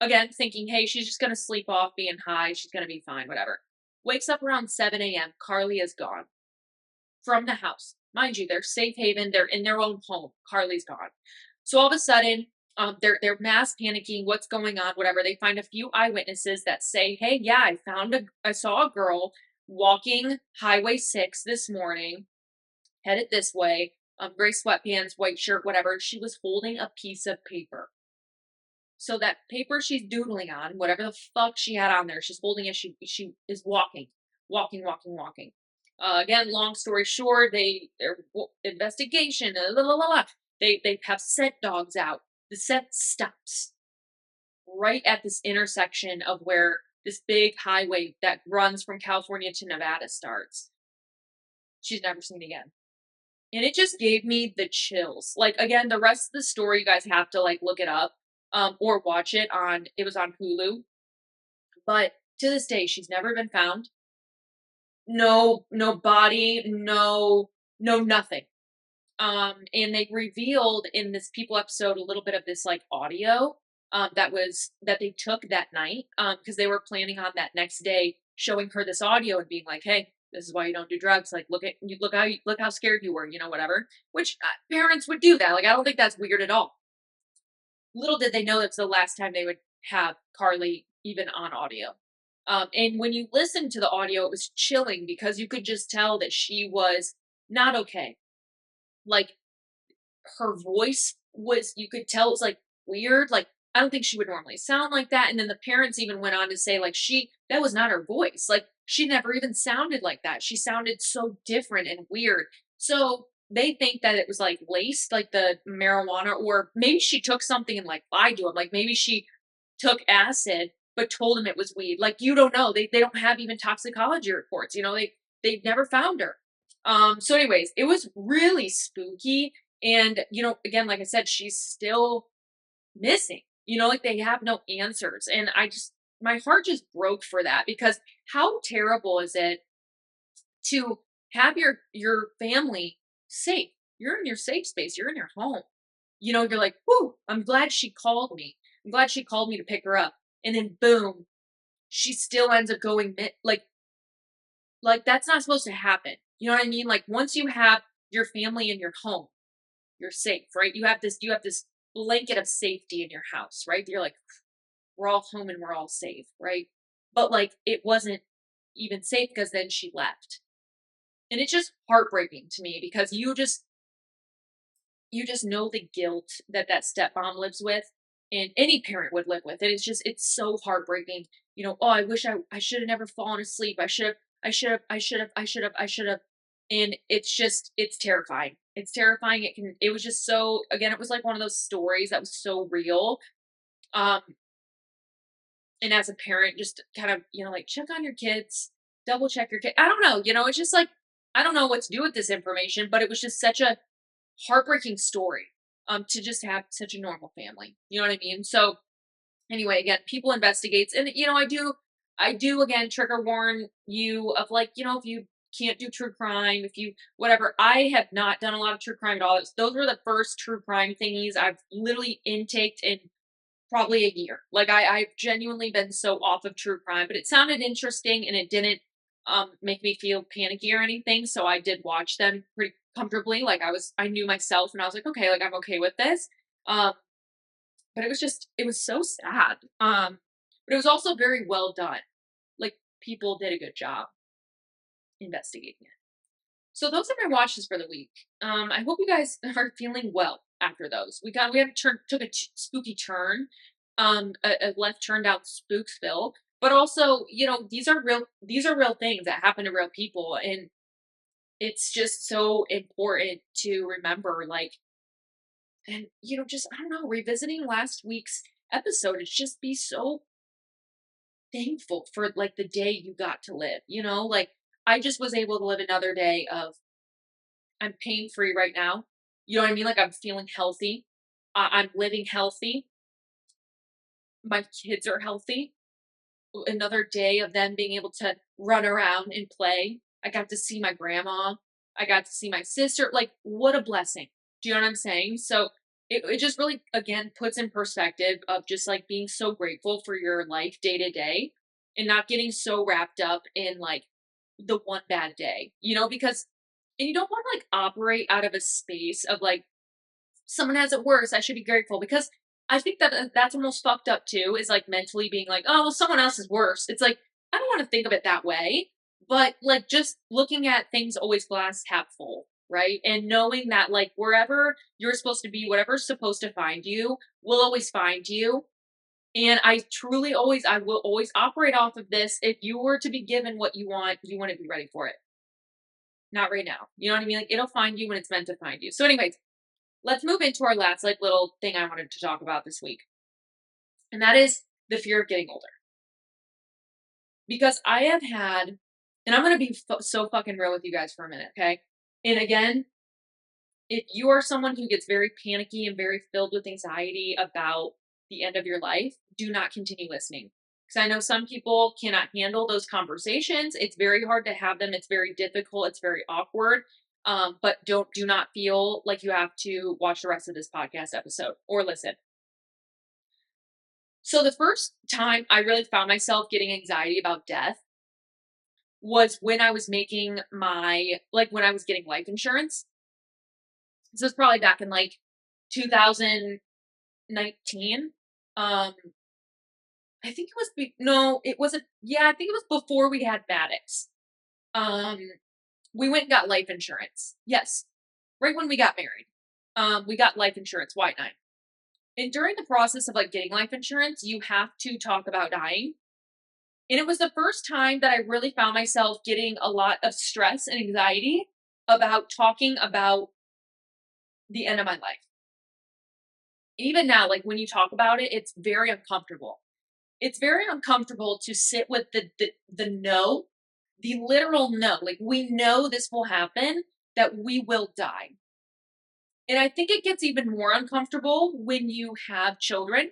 Again, thinking, hey, she's just gonna sleep off being high, she's gonna be fine, whatever. Wakes up around 7 a.m. Carly is gone from the house. Mind you, they're safe haven, they're in their own home. Carly's gone. So all of a sudden, they're mass panicking. What's going on? Whatever. They find a few eyewitnesses that say, "Hey, yeah, I saw a girl walking Highway 6 this morning, headed this way. Gray sweatpants, white shirt, whatever. She was holding a piece of paper. So that paper she's doodling on, whatever the fuck she had on there, she's holding it. She is walking. Again, long story short, their investigation, they have scent dogs out. The scent stops right at this intersection of where this big highway that runs from California to Nevada starts. She's never seen again. And it just gave me the chills. Like, again, the rest of the story, you guys have to like look it up or watch it it was on Hulu. But to this day, she's never been found. No body, no nothing. And they revealed in this People episode a little bit of this like audio that they took that night because they were planning on that next day showing her this audio and being like, hey, this is why you don't do drugs. Like, look how scared you were, whatever. Which parents would do that. Like, I don't think that's weird at all. Little did they know that's the last time they would have Carly even on audio. And when you listen to the audio, it was chilling because you could just tell that she was not okay. Like her voice was, you could tell it was like weird. Like, I don't think she would normally sound like that. And then the parents even went on to say, like, that was not her voice. Like, she never even sounded like that. She sounded so different and weird. So they think that it was like laced, like the marijuana, or maybe she took something and like lied to him. Like, maybe she took acid, but told him it was weed. Like, you don't know. They don't have even toxicology reports. They never found her. So anyways, it was really spooky. And, again, like I said, she's still missing. Like they have no answers. And my heart just broke for that, because how terrible is it to have your family safe? You're in your safe space. You're in your home. You're like, whoo, I'm glad she called me. I'm glad she called me to pick her up. And then boom, she still ends up going like that's not supposed to happen. You know what I mean? Like, once you have your family in your home, you're safe, right? You have this blanket of safety in your house, right? You're like, we're all home and we're all safe, right? But like, it wasn't even safe, because then she left. And it's just heartbreaking to me, because you just know the guilt that stepmom lives with, and any parent would live with. And it's so heartbreaking. Oh, I wish I should have never fallen asleep. I should have. And it's terrifying. It's terrifying. It was just so, again, it was like one of those stories that was so real. Um, and as a parent, just kind of, like, check on your kids, double check your kid. I don't know, it's just like, I don't know what to do with this information, but it was just such a heartbreaking story, to just have such a normal family. You know what I mean? So anyway, again, people investigates, and I do again trigger warn you of, like, if you can't do true crime, if you whatever. I have not done a lot of true crime at all. Those were the first true crime thingies I've literally intaked in probably a year. Like, I've genuinely been so off of true crime, but it sounded interesting, and it didn't make me feel panicky or anything. So I did watch them pretty comfortably. Like, I knew myself, and I was like, okay, like, I'm okay with this. Um, but it was so sad. But it was also very well done. Like, people did a good job investigating it. So those are my watches for the week. I hope you guys are feeling well after those. We have took a spooky turn, a left turn down Spooksville, but also, these are real things that happen to real people, and it's just so important to remember, like, and just, I don't know, revisiting last week's episode, it's just be so thankful for, like, the day you got to live. Like, I just was able to live another day of, I'm pain free right now. You know what I mean? Like, I'm feeling healthy. I'm living healthy. My kids are healthy. Another day of them being able to run around and play. I got to see my grandma. I got to see my sister. Like, what a blessing. Do you know what I'm saying? So it just really, again, puts in perspective of just, like, being so grateful for your life day to day, and not getting so wrapped up in, like, the one bad day, because, and you don't want to, like, operate out of a space of, like, someone has it worse, I should be grateful, because I think that that's almost fucked up too, is, like, mentally being like, oh, well, someone else is worse. It's like, I don't want to think of it that way, but, like, just looking at things always glass half full, right? And knowing that, like, wherever you're supposed to be, whatever's supposed to find you will always find you. And I will always operate off of this. If you were to be given what you want to be ready for it. Not right now. You know what I mean? Like, it'll find you when it's meant to find you. So anyways, let's move into our last, like, little thing I wanted to talk about this week. And that is the fear of getting older. Because I have had, and I'm going to be so fucking real with you guys for a minute, okay? And again, if you are someone who gets very panicky and very filled with anxiety about the end of your life, do not continue listening. Because I know some people cannot handle those conversations. It's very hard to have them. It's very difficult. It's very awkward. But do not feel like you have to watch the rest of this podcast episode or listen. So the first time I really found myself getting anxiety about death was when I was making when I was getting life insurance. This was probably back in, like, 2019. I think it was, no, it wasn't. Yeah, I think it was before we had Matix. We went and got life insurance. Yes. Right when we got married. We got life insurance, white nine. And during the process of like getting life insurance, you have to talk about dying. And it was the first time that I really found myself getting a lot of stress and anxiety about talking about the end of my life. Even now, like when you talk about it, it's very uncomfortable. It's very uncomfortable to sit with the no, the literal no. Like we know this will happen, that we will die. And I think it gets even more uncomfortable when you have children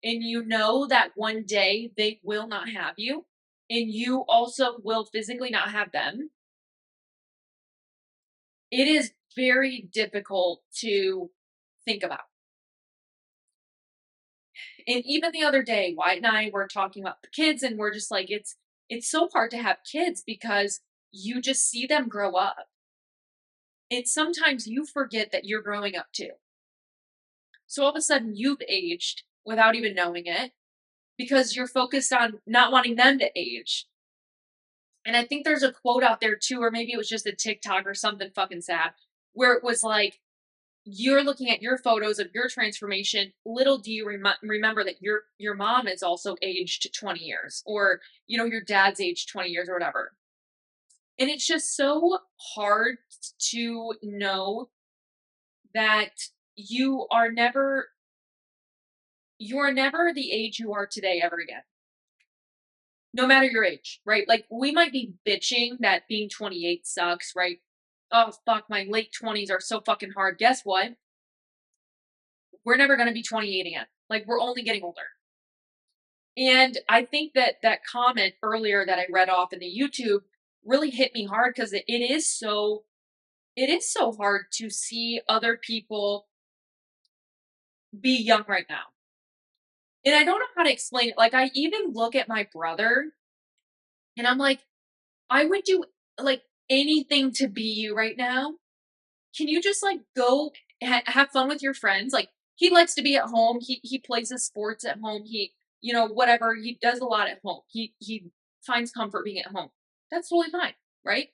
and you know that one day they will not have you and you also will physically not have them. It is very difficult to think about. And even the other day, White and I were talking about the kids, and we're just like, it's so hard to have kids because you just see them grow up. And sometimes you forget that you're growing up too. So all of a sudden you've aged without even knowing it because you're focused on not wanting them to age. And I think there's a quote out there too, or maybe it was just a TikTok or something fucking sad, where it was like, you're looking at your photos of your transformation. Little do you remember that your mom is also aged 20 years, or your dad's aged 20 years, or whatever. And it's just so hard to know that you are never the age you are today ever again. No matter your age, right? Like we might be bitching that being 28 sucks, right? Oh fuck, my late 20s are so fucking hard. Guess what? We're never going to be 28 again. Like we're only getting older. And I think that comment earlier that I read off in the YouTube really hit me hard because it is so hard to see other people be young right now. And I don't know how to explain it. Like I even look at my brother and I'm like, I would do like anything to be you right now. Can you just like go have fun with your friends? Like he likes to be at home. He plays his sports at home. He whatever, he does a lot at home. He finds comfort being at home. That's totally fine, right?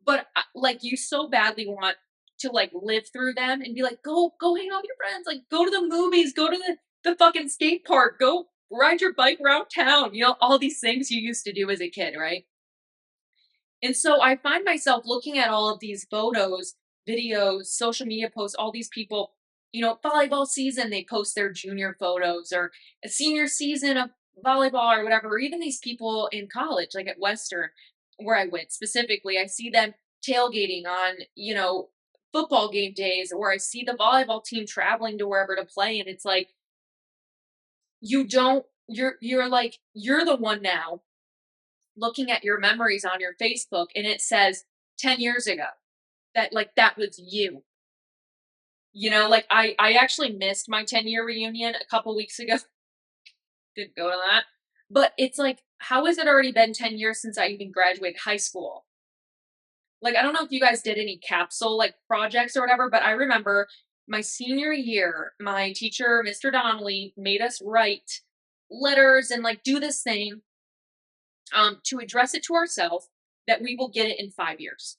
But like you so badly want to like live through them and be like, go hang out with your friends. Like go to the movies. Go to the fucking skate park. Go ride your bike around town. All these things you used to do as a kid, right? And so I find myself looking at all of these photos, videos, social media posts, all these people, volleyball season, they post their junior photos, or a senior season of volleyball or whatever, or even these people in college, like at Western, where I went specifically, I see them tailgating on, football game days, or I see the volleyball team traveling to wherever to play. And it's like, you're like, you're the one now looking at your memories on your Facebook and it says 10 years ago that like that was you. Like I actually missed my 10-year reunion a couple weeks ago. Didn't go to that. But it's like, how has it already been 10 years since I even graduated high school? Like I don't know if you guys did any capsule like projects or whatever, but I remember my senior year, my teacher, Mr. Donnelly, made us write letters and like do this thing to address it to ourselves that we will get it in 5 years.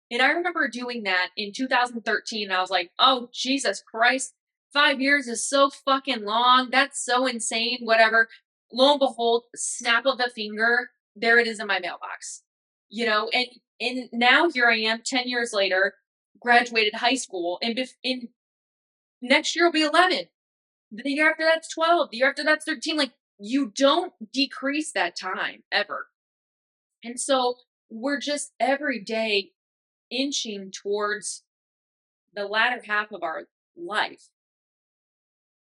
And I remember doing that in 2013. And I was like, oh, Jesus Christ, 5 years is so fucking long. That's so insane, whatever. Lo and behold, snap of a finger, there it is in my mailbox. And now here I am 10 years later, graduated high school, and in next year will be 11. The year after that's 12. The year after that's 13. Like, you don't decrease that time ever. And so we're just every day inching towards the latter half of our life.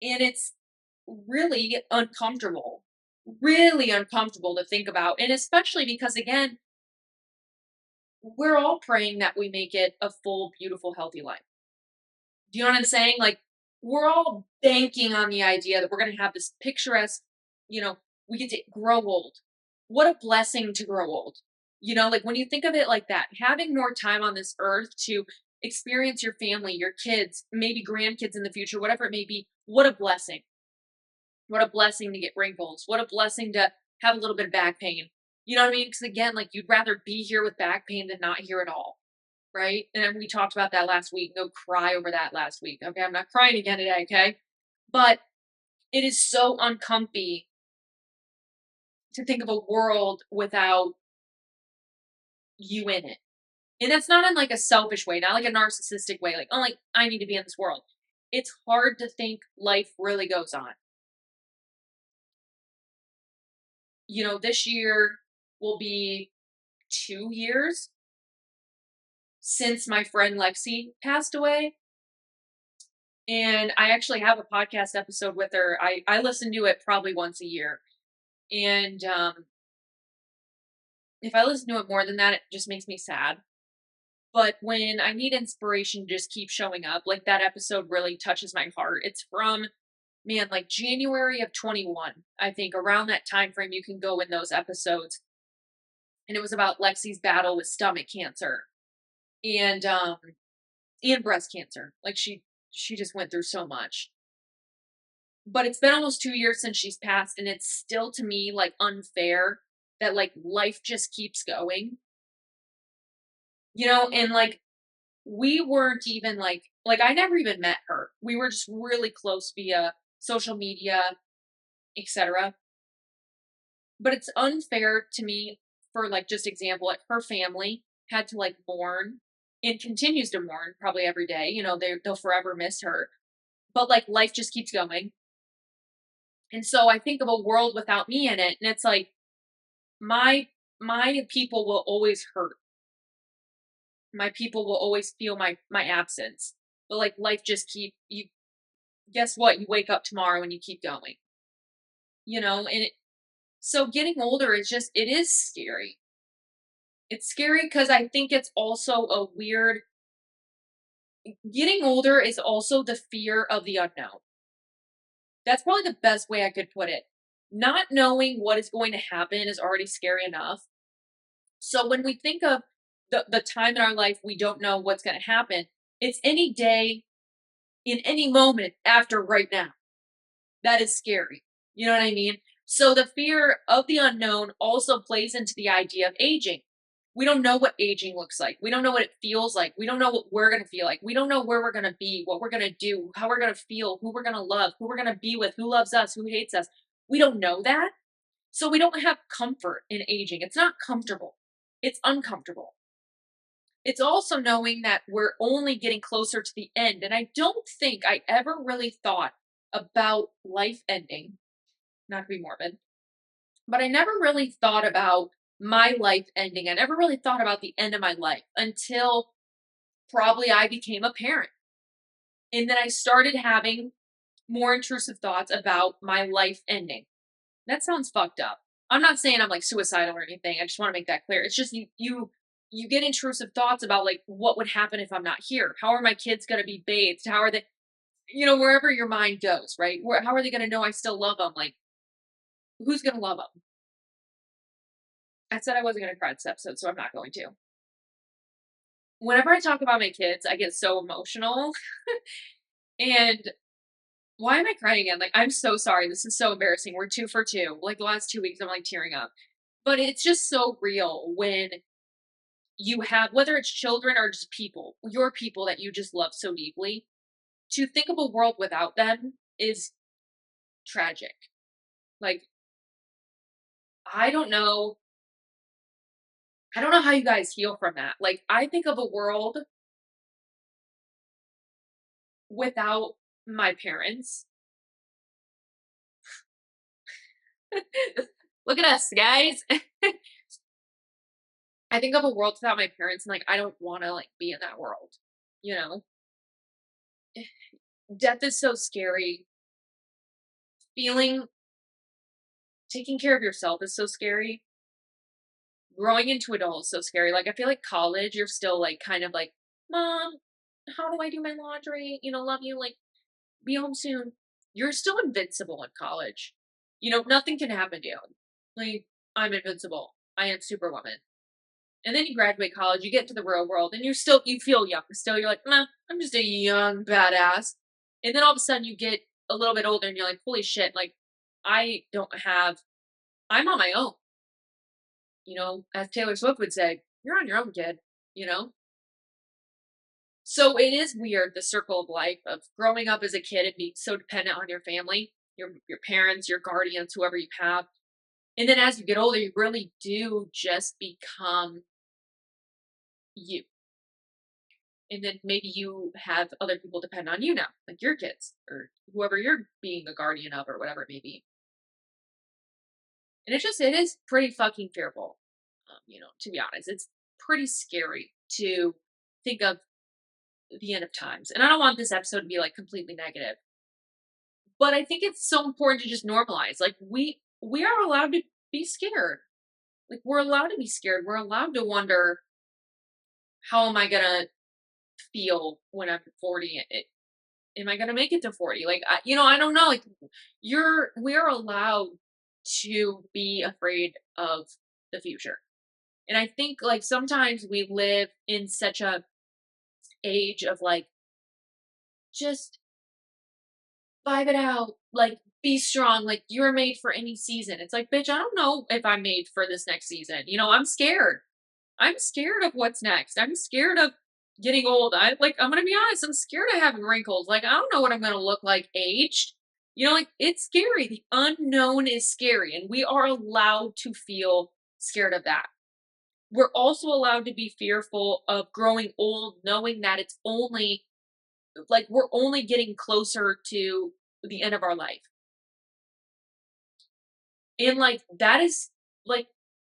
And it's really uncomfortable to think about. And especially because, again, we're all praying that we make it a full, beautiful, healthy life. Do you know what I'm saying? Like, we're all banking on the idea that we're going to have this picturesque, we get to grow old. What a blessing to grow old. Like when you think of it like that, having more time on this earth to experience your family, your kids, maybe grandkids in the future, whatever it may be, what a blessing. What a blessing to get wrinkles. What a blessing to have a little bit of back pain. You know what I mean? Because again, like you'd rather be here with back pain than not here at all. Right? And we talked about that last week. Go cry over that last week. Okay. I'm not crying again today. Okay. But it is so uncomfy to think of a world without you in it. And that's not in like a selfish way, not like a narcissistic way, like, oh, like I need to be in this world. It's hard to think life really goes on. This year will be 2 years since my friend Lexi passed away. And I actually have a podcast episode with her. I listen to it probably once a year. And if I listen to it more than that, it just makes me sad. But when I need inspiration to just keep showing up, like that episode really touches my heart. It's from, man, like January of 21. I think around that time frame you can go in those episodes. And it was about Lexi's battle with stomach cancer and breast cancer. Like she just went through so much. But it's been almost 2 years since she's passed, and it's still to me like unfair that like life just keeps going. And like we weren't even like I never even met her. We were just really close via social media, etc. But it's unfair to me for like just example, like her family had to like mourn and continues to mourn probably every day. They'll forever miss her. But like life just keeps going. And so I think of a world without me in it, and it's like my people will always hurt. My people will always feel my absence. But like life just you guess what? You wake up tomorrow and you keep going. So getting older is it is scary. It's scary because I think it's also getting older is also the fear of the unknown. That's probably the best way I could put it. Not knowing what is going to happen is already scary enough. So when we think of the time in our life we don't know what's going to happen, it's any day, in any moment after right now. That is scary. You know what I mean? So the fear of the unknown also plays into the idea of aging. We don't know what aging looks like. We don't know what it feels like. We don't know what we're going to feel like. We don't know where we're going to be, what we're going to do, how we're going to feel, who we're going to love, who we're going to be with, who loves us, who hates us. We don't know that. So we don't have comfort in aging. It's not comfortable. It's uncomfortable. It's also knowing that we're only getting closer to the end. And I don't think I ever really thought about life ending, not to be morbid, but I never really thought about my life ending. I never really thought about the end of my life until probably I became a parent. And then I started having more intrusive thoughts about my life ending. That sounds fucked up. I'm not saying I'm like suicidal or anything. I just want to make that clear. It's just you get intrusive thoughts about like what would happen if I'm not here? How are my kids going to be bathed? How are they, wherever your mind goes, right? How are they going to know I still love them? Like, who's going to love them? I said I wasn't going to cry this episode, so I'm not going to. Whenever I talk about my kids, I get so emotional. And why am I crying again? Like, I'm so sorry. This is so embarrassing. We're 2 for 2. Like, the last 2 weeks, I'm like tearing up. But it's just so real when you have, whether it's children or just people, your people that you just love so deeply, to think of a world without them is tragic. Like, I don't know how you guys heal from that. Like, I think of a world without my parents. Look at us, guys. I think of a world without my parents, and like I don't want to like be in that world. Death is so scary. Taking care of yourself is so scary. Growing into adult is so scary. Like I feel like college, you're still like kind of like, Mom, how do I do my laundry? Love you, like be home soon. You're still invincible in college. Nothing can happen to you. Like, I'm invincible. I am Superwoman. And then you graduate college, you get to the real world, and you feel young. Still, you're like, nah, I'm just a young badass. And then all of a sudden you get a little bit older and you're like, holy shit, like, I'm on my own. You know, as Taylor Swift would say, you're on your own, kid, you know? So it is weird, the circle of life of growing up as a kid and being so dependent on your family, your parents, your guardians, whoever you have. And then as you get older, you really do just become you. And then maybe you have other people depend on you now, like your kids or whoever you're being a guardian of or whatever it may be. And it is pretty fucking fearful, you know, to be honest. It's pretty scary to think of the end of times. And I don't want this episode to be like completely negative, but I think it's so important to just normalize. Like we are allowed to be scared. Like we're allowed to be scared. We're allowed to wonder, how am I gonna feel when I'm 40? Am I gonna make it to 40? Like I don't know. Like we're allowed to be afraid of the future. And I think like sometimes we live in such a age of like, just vibe it out, like be strong, like you're made for any season. It's like, bitch, I don't know if I'm made for this next season. You know, I'm scared. I'm scared of what's next. I'm scared of getting old. I'm gonna be honest, I'm scared of having wrinkles. Like I don't know what I'm gonna look like aged. You know, like it's scary. The unknown is scary, and we are allowed to feel scared of that. We're also allowed to be fearful of growing old, knowing that it's only like we're only getting closer to the end of our life. And like that is like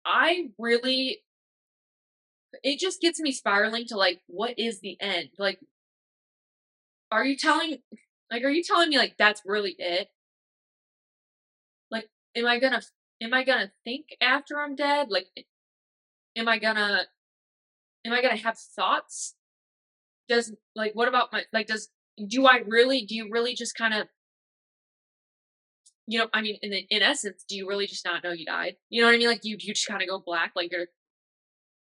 I really it just gets me spiraling to like what is the end? Like are you telling are you telling me like that's really it? Like am I going to think after I'm dead? Like am I going to have thoughts? Does like what about my like does do you really just kind of I mean, in essence, do you really just not know you died? You know what I mean? Like you just kind of go black, like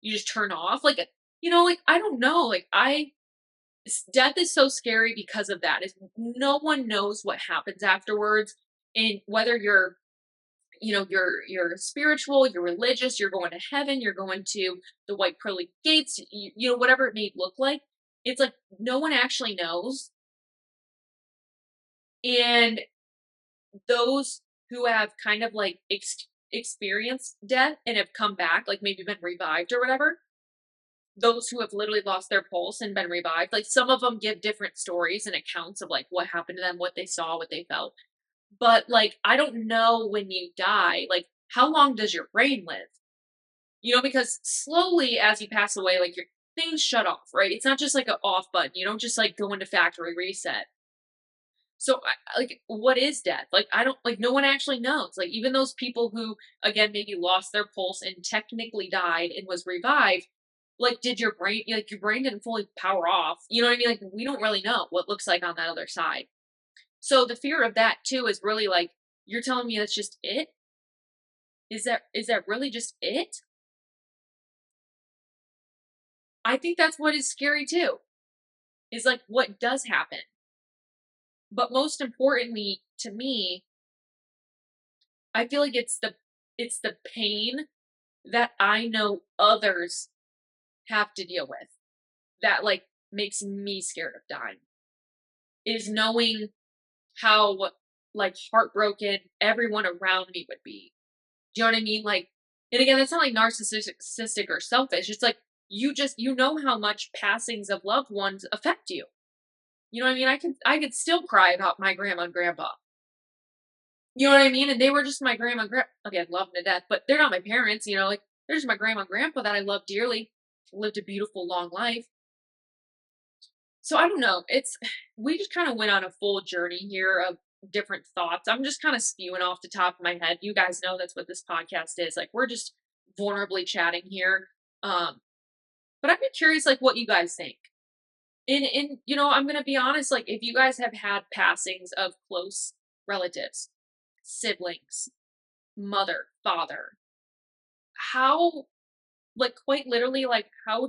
you just turn off, like like I don't know, like death is so scary because of that. Is no one knows what happens afterwards, and whether you're you're spiritual, you're religious, you're going to heaven, you're going to the white pearly gates, whatever it may look like. It's like no one actually knows, and those who have kind of like experienced death and have come back, like maybe been revived or whatever, those who have literally lost their pulse and been revived, like some of them give different stories and accounts of like what happened to them, what they saw, what they felt. But like, I don't know when you die, like how long does your brain live? Because slowly as you pass away, like your things shut off, right? It's not just like an off button. You don't just like go into factory reset. So, like, what is death? Like, I don't like. No one actually knows. Like, even those people who, again, maybe lost their pulse and technically died and was revived. Like, did your brain? Like, your brain didn't fully power off. You know what I mean? Like, we don't really know what looks like on that other side. So the fear of that too is really like, you're telling me that's just it. Is that really just it? I think that's what is scary too. Is like what does happen. But most importantly to me, I feel like it's the pain that I know others have to deal with that like makes me scared of dying. Is knowing how like heartbroken everyone around me would be. Do you know what I mean? Like, and again, that's not like narcissistic or selfish. It's like you know how much passings of loved ones affect you. You know what I mean? I could still cry about my grandma and grandpa. You know what I mean? And they were just my grandma and grandpa. Again, love them to death, but they're not my parents. Like they're just my grandma and grandpa that I love dearly. Lived a beautiful long life. So I don't know. We just kind of went on a full journey here of different thoughts. I'm just kind of spewing off the top of my head. You guys know that's what this podcast is. Like we're just vulnerably chatting here. But I'm curious like what you guys think. And I'm gonna be honest, like if you guys have had passings of close relatives, siblings, mother, father, how like quite literally, like how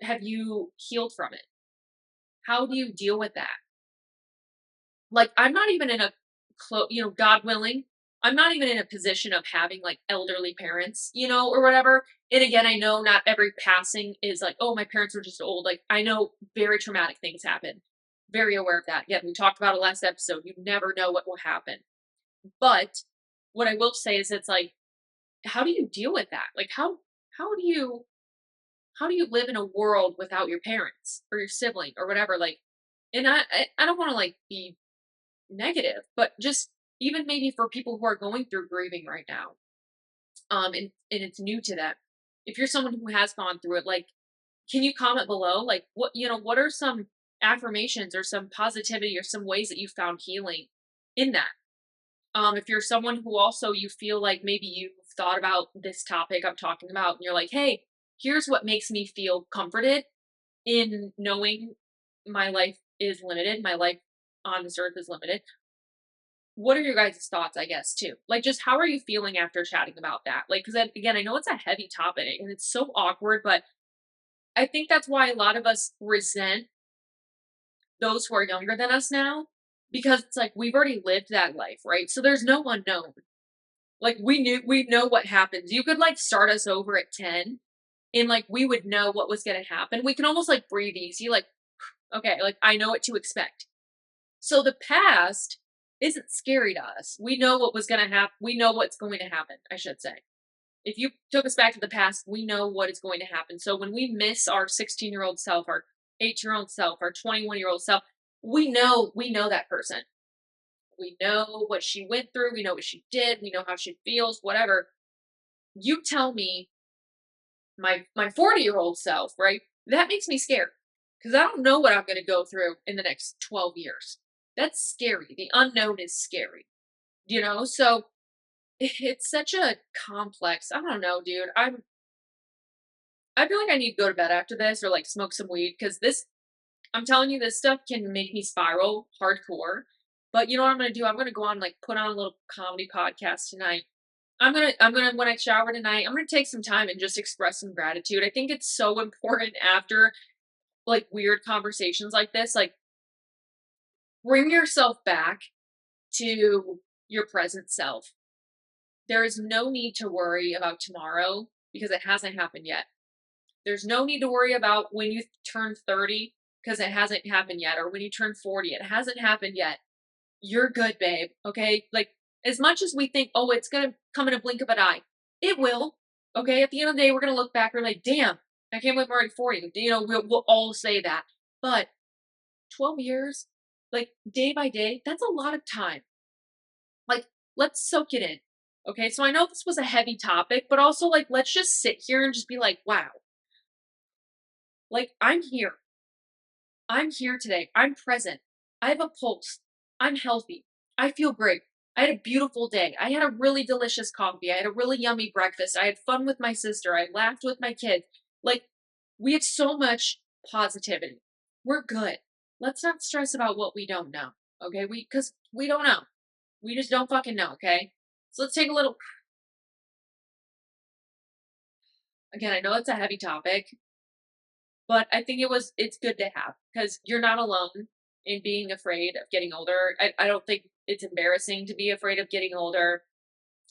have you healed from it? How do you deal with that? Like, I'm not even in a God willing, I'm not even in a position of having like elderly parents, or whatever. And again, I know not every passing is like, oh, my parents were just old. Like, I know very traumatic things happen. Very aware of that. Again, we talked about it last episode. You never know what will happen. But what I will say is it's like, how do you deal with that? Like, how do you live in a world without your parents or your sibling or whatever? Like, and I don't want to like be negative, but just even maybe for people who are going through grieving right now, and it's new to them. If you're someone who has gone through it, like, can you comment below? Like, what are some affirmations or some positivity or some ways that you found healing in that? If you're someone who also you feel like maybe you've thought about this topic I'm talking about, and you're like, hey, here's what makes me feel comforted in knowing my life is limited, my life on this earth is limited. What are your guys' thoughts, I guess, too? Like, just how are you feeling after chatting about that? Like, because again, I know it's a heavy topic and it's so awkward, but I think that's why a lot of us resent those who are younger than us now, because it's like we've already lived that life, right? So there's no unknown. Like, we know what happens. You could like start us over at 10 and like we would know what was going to happen. We can almost like breathe easy, like, okay, like I know what to expect. So the past isn't scary to us. We know what was going to happen. We know what's going to happen, I should say. If you took us back to the past, we know what is going to happen. So when we miss our 16-year-old self, our 8-year-old self, our 21-year-old self, we know that person. We know what she went through. We know what she did. We know how she feels, whatever. You tell me my 40-year-old self, right? That makes me scared because I don't know what I'm going to go through in the next 12 years. That's scary. The unknown is scary, So it's such a complex. I don't know, dude. I feel like I need to go to bed after this or like smoke some weed because I'm telling you, this stuff can make me spiral hardcore. But you know what I'm gonna do? I'm gonna go on like put on a little comedy podcast tonight. I'm gonna when I shower tonight, I'm gonna take some time and just express some gratitude. I think it's so important after like weird conversations like this, like bring yourself back to your present self. There is no need to worry about tomorrow because it hasn't happened yet. There's no need to worry about when you turn 30 because it hasn't happened yet, or when you turn 40, it hasn't happened yet. You're good, babe. Okay. Like, as much as we think, oh, it's going to come in a blink of an eye, it will. Okay. At the end of the day, we're going to look back and we're like, damn, I can't believe I'm already 40. We'll all say that. But 12 years, like day by day, that's a lot of time. Like, let's soak it in. Okay. So I know this was a heavy topic, but also, like, let's just sit here and just be like, wow, like, I'm here. I'm here today. I'm present. I have a pulse. I'm healthy. I feel great. I had a beautiful day. I had a really delicious coffee. I had a really yummy breakfast. I had fun with my sister. I laughed with my kids. Like, we have so much positivity. We're good. Let's not stress about what we don't know. Okay? Because we don't know. We just don't fucking know. Okay? So let's take a little. Again, I know it's a heavy topic, but I think it's good to have because you're not alone in being afraid of getting older. I don't think it's embarrassing to be afraid of getting older.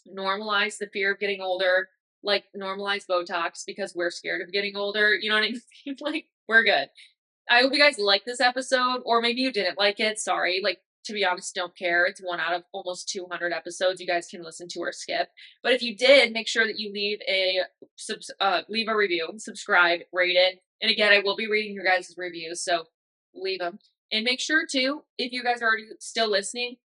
Normalize the fear of getting older, like normalize Botox because we're scared of getting older. You know what I mean? Like, we're good. I hope you guys like this episode, or maybe you didn't like it. Sorry. Like, to be honest, don't care. It's one out of almost 200 episodes you guys can listen to or skip. But if you did, make sure that you leave a review, subscribe, rate it. And again, I will be reading your guys' reviews, so leave them. And make sure too, if you guys are already still listening,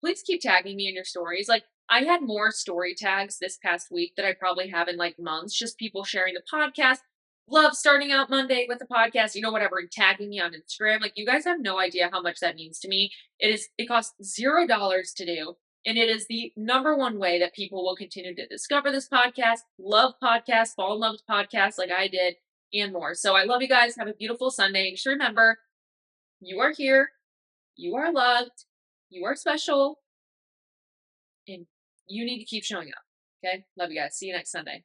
please keep tagging me in your stories. Like, I had more story tags this past week that I probably have in like months, just people sharing the podcast. Love starting out Monday with the podcast, whatever, and tagging me on Instagram. Like, you guys have no idea how much that means to me. It costs $0 to do. And it is the number one way that people will continue to discover this podcast, love podcasts, fall in love with podcasts like I did, and more. So I love you guys. Have a beautiful Sunday. Just remember, you are here. You are loved. You are special. And you need to keep showing up. Okay? Love you guys. See you next Sunday.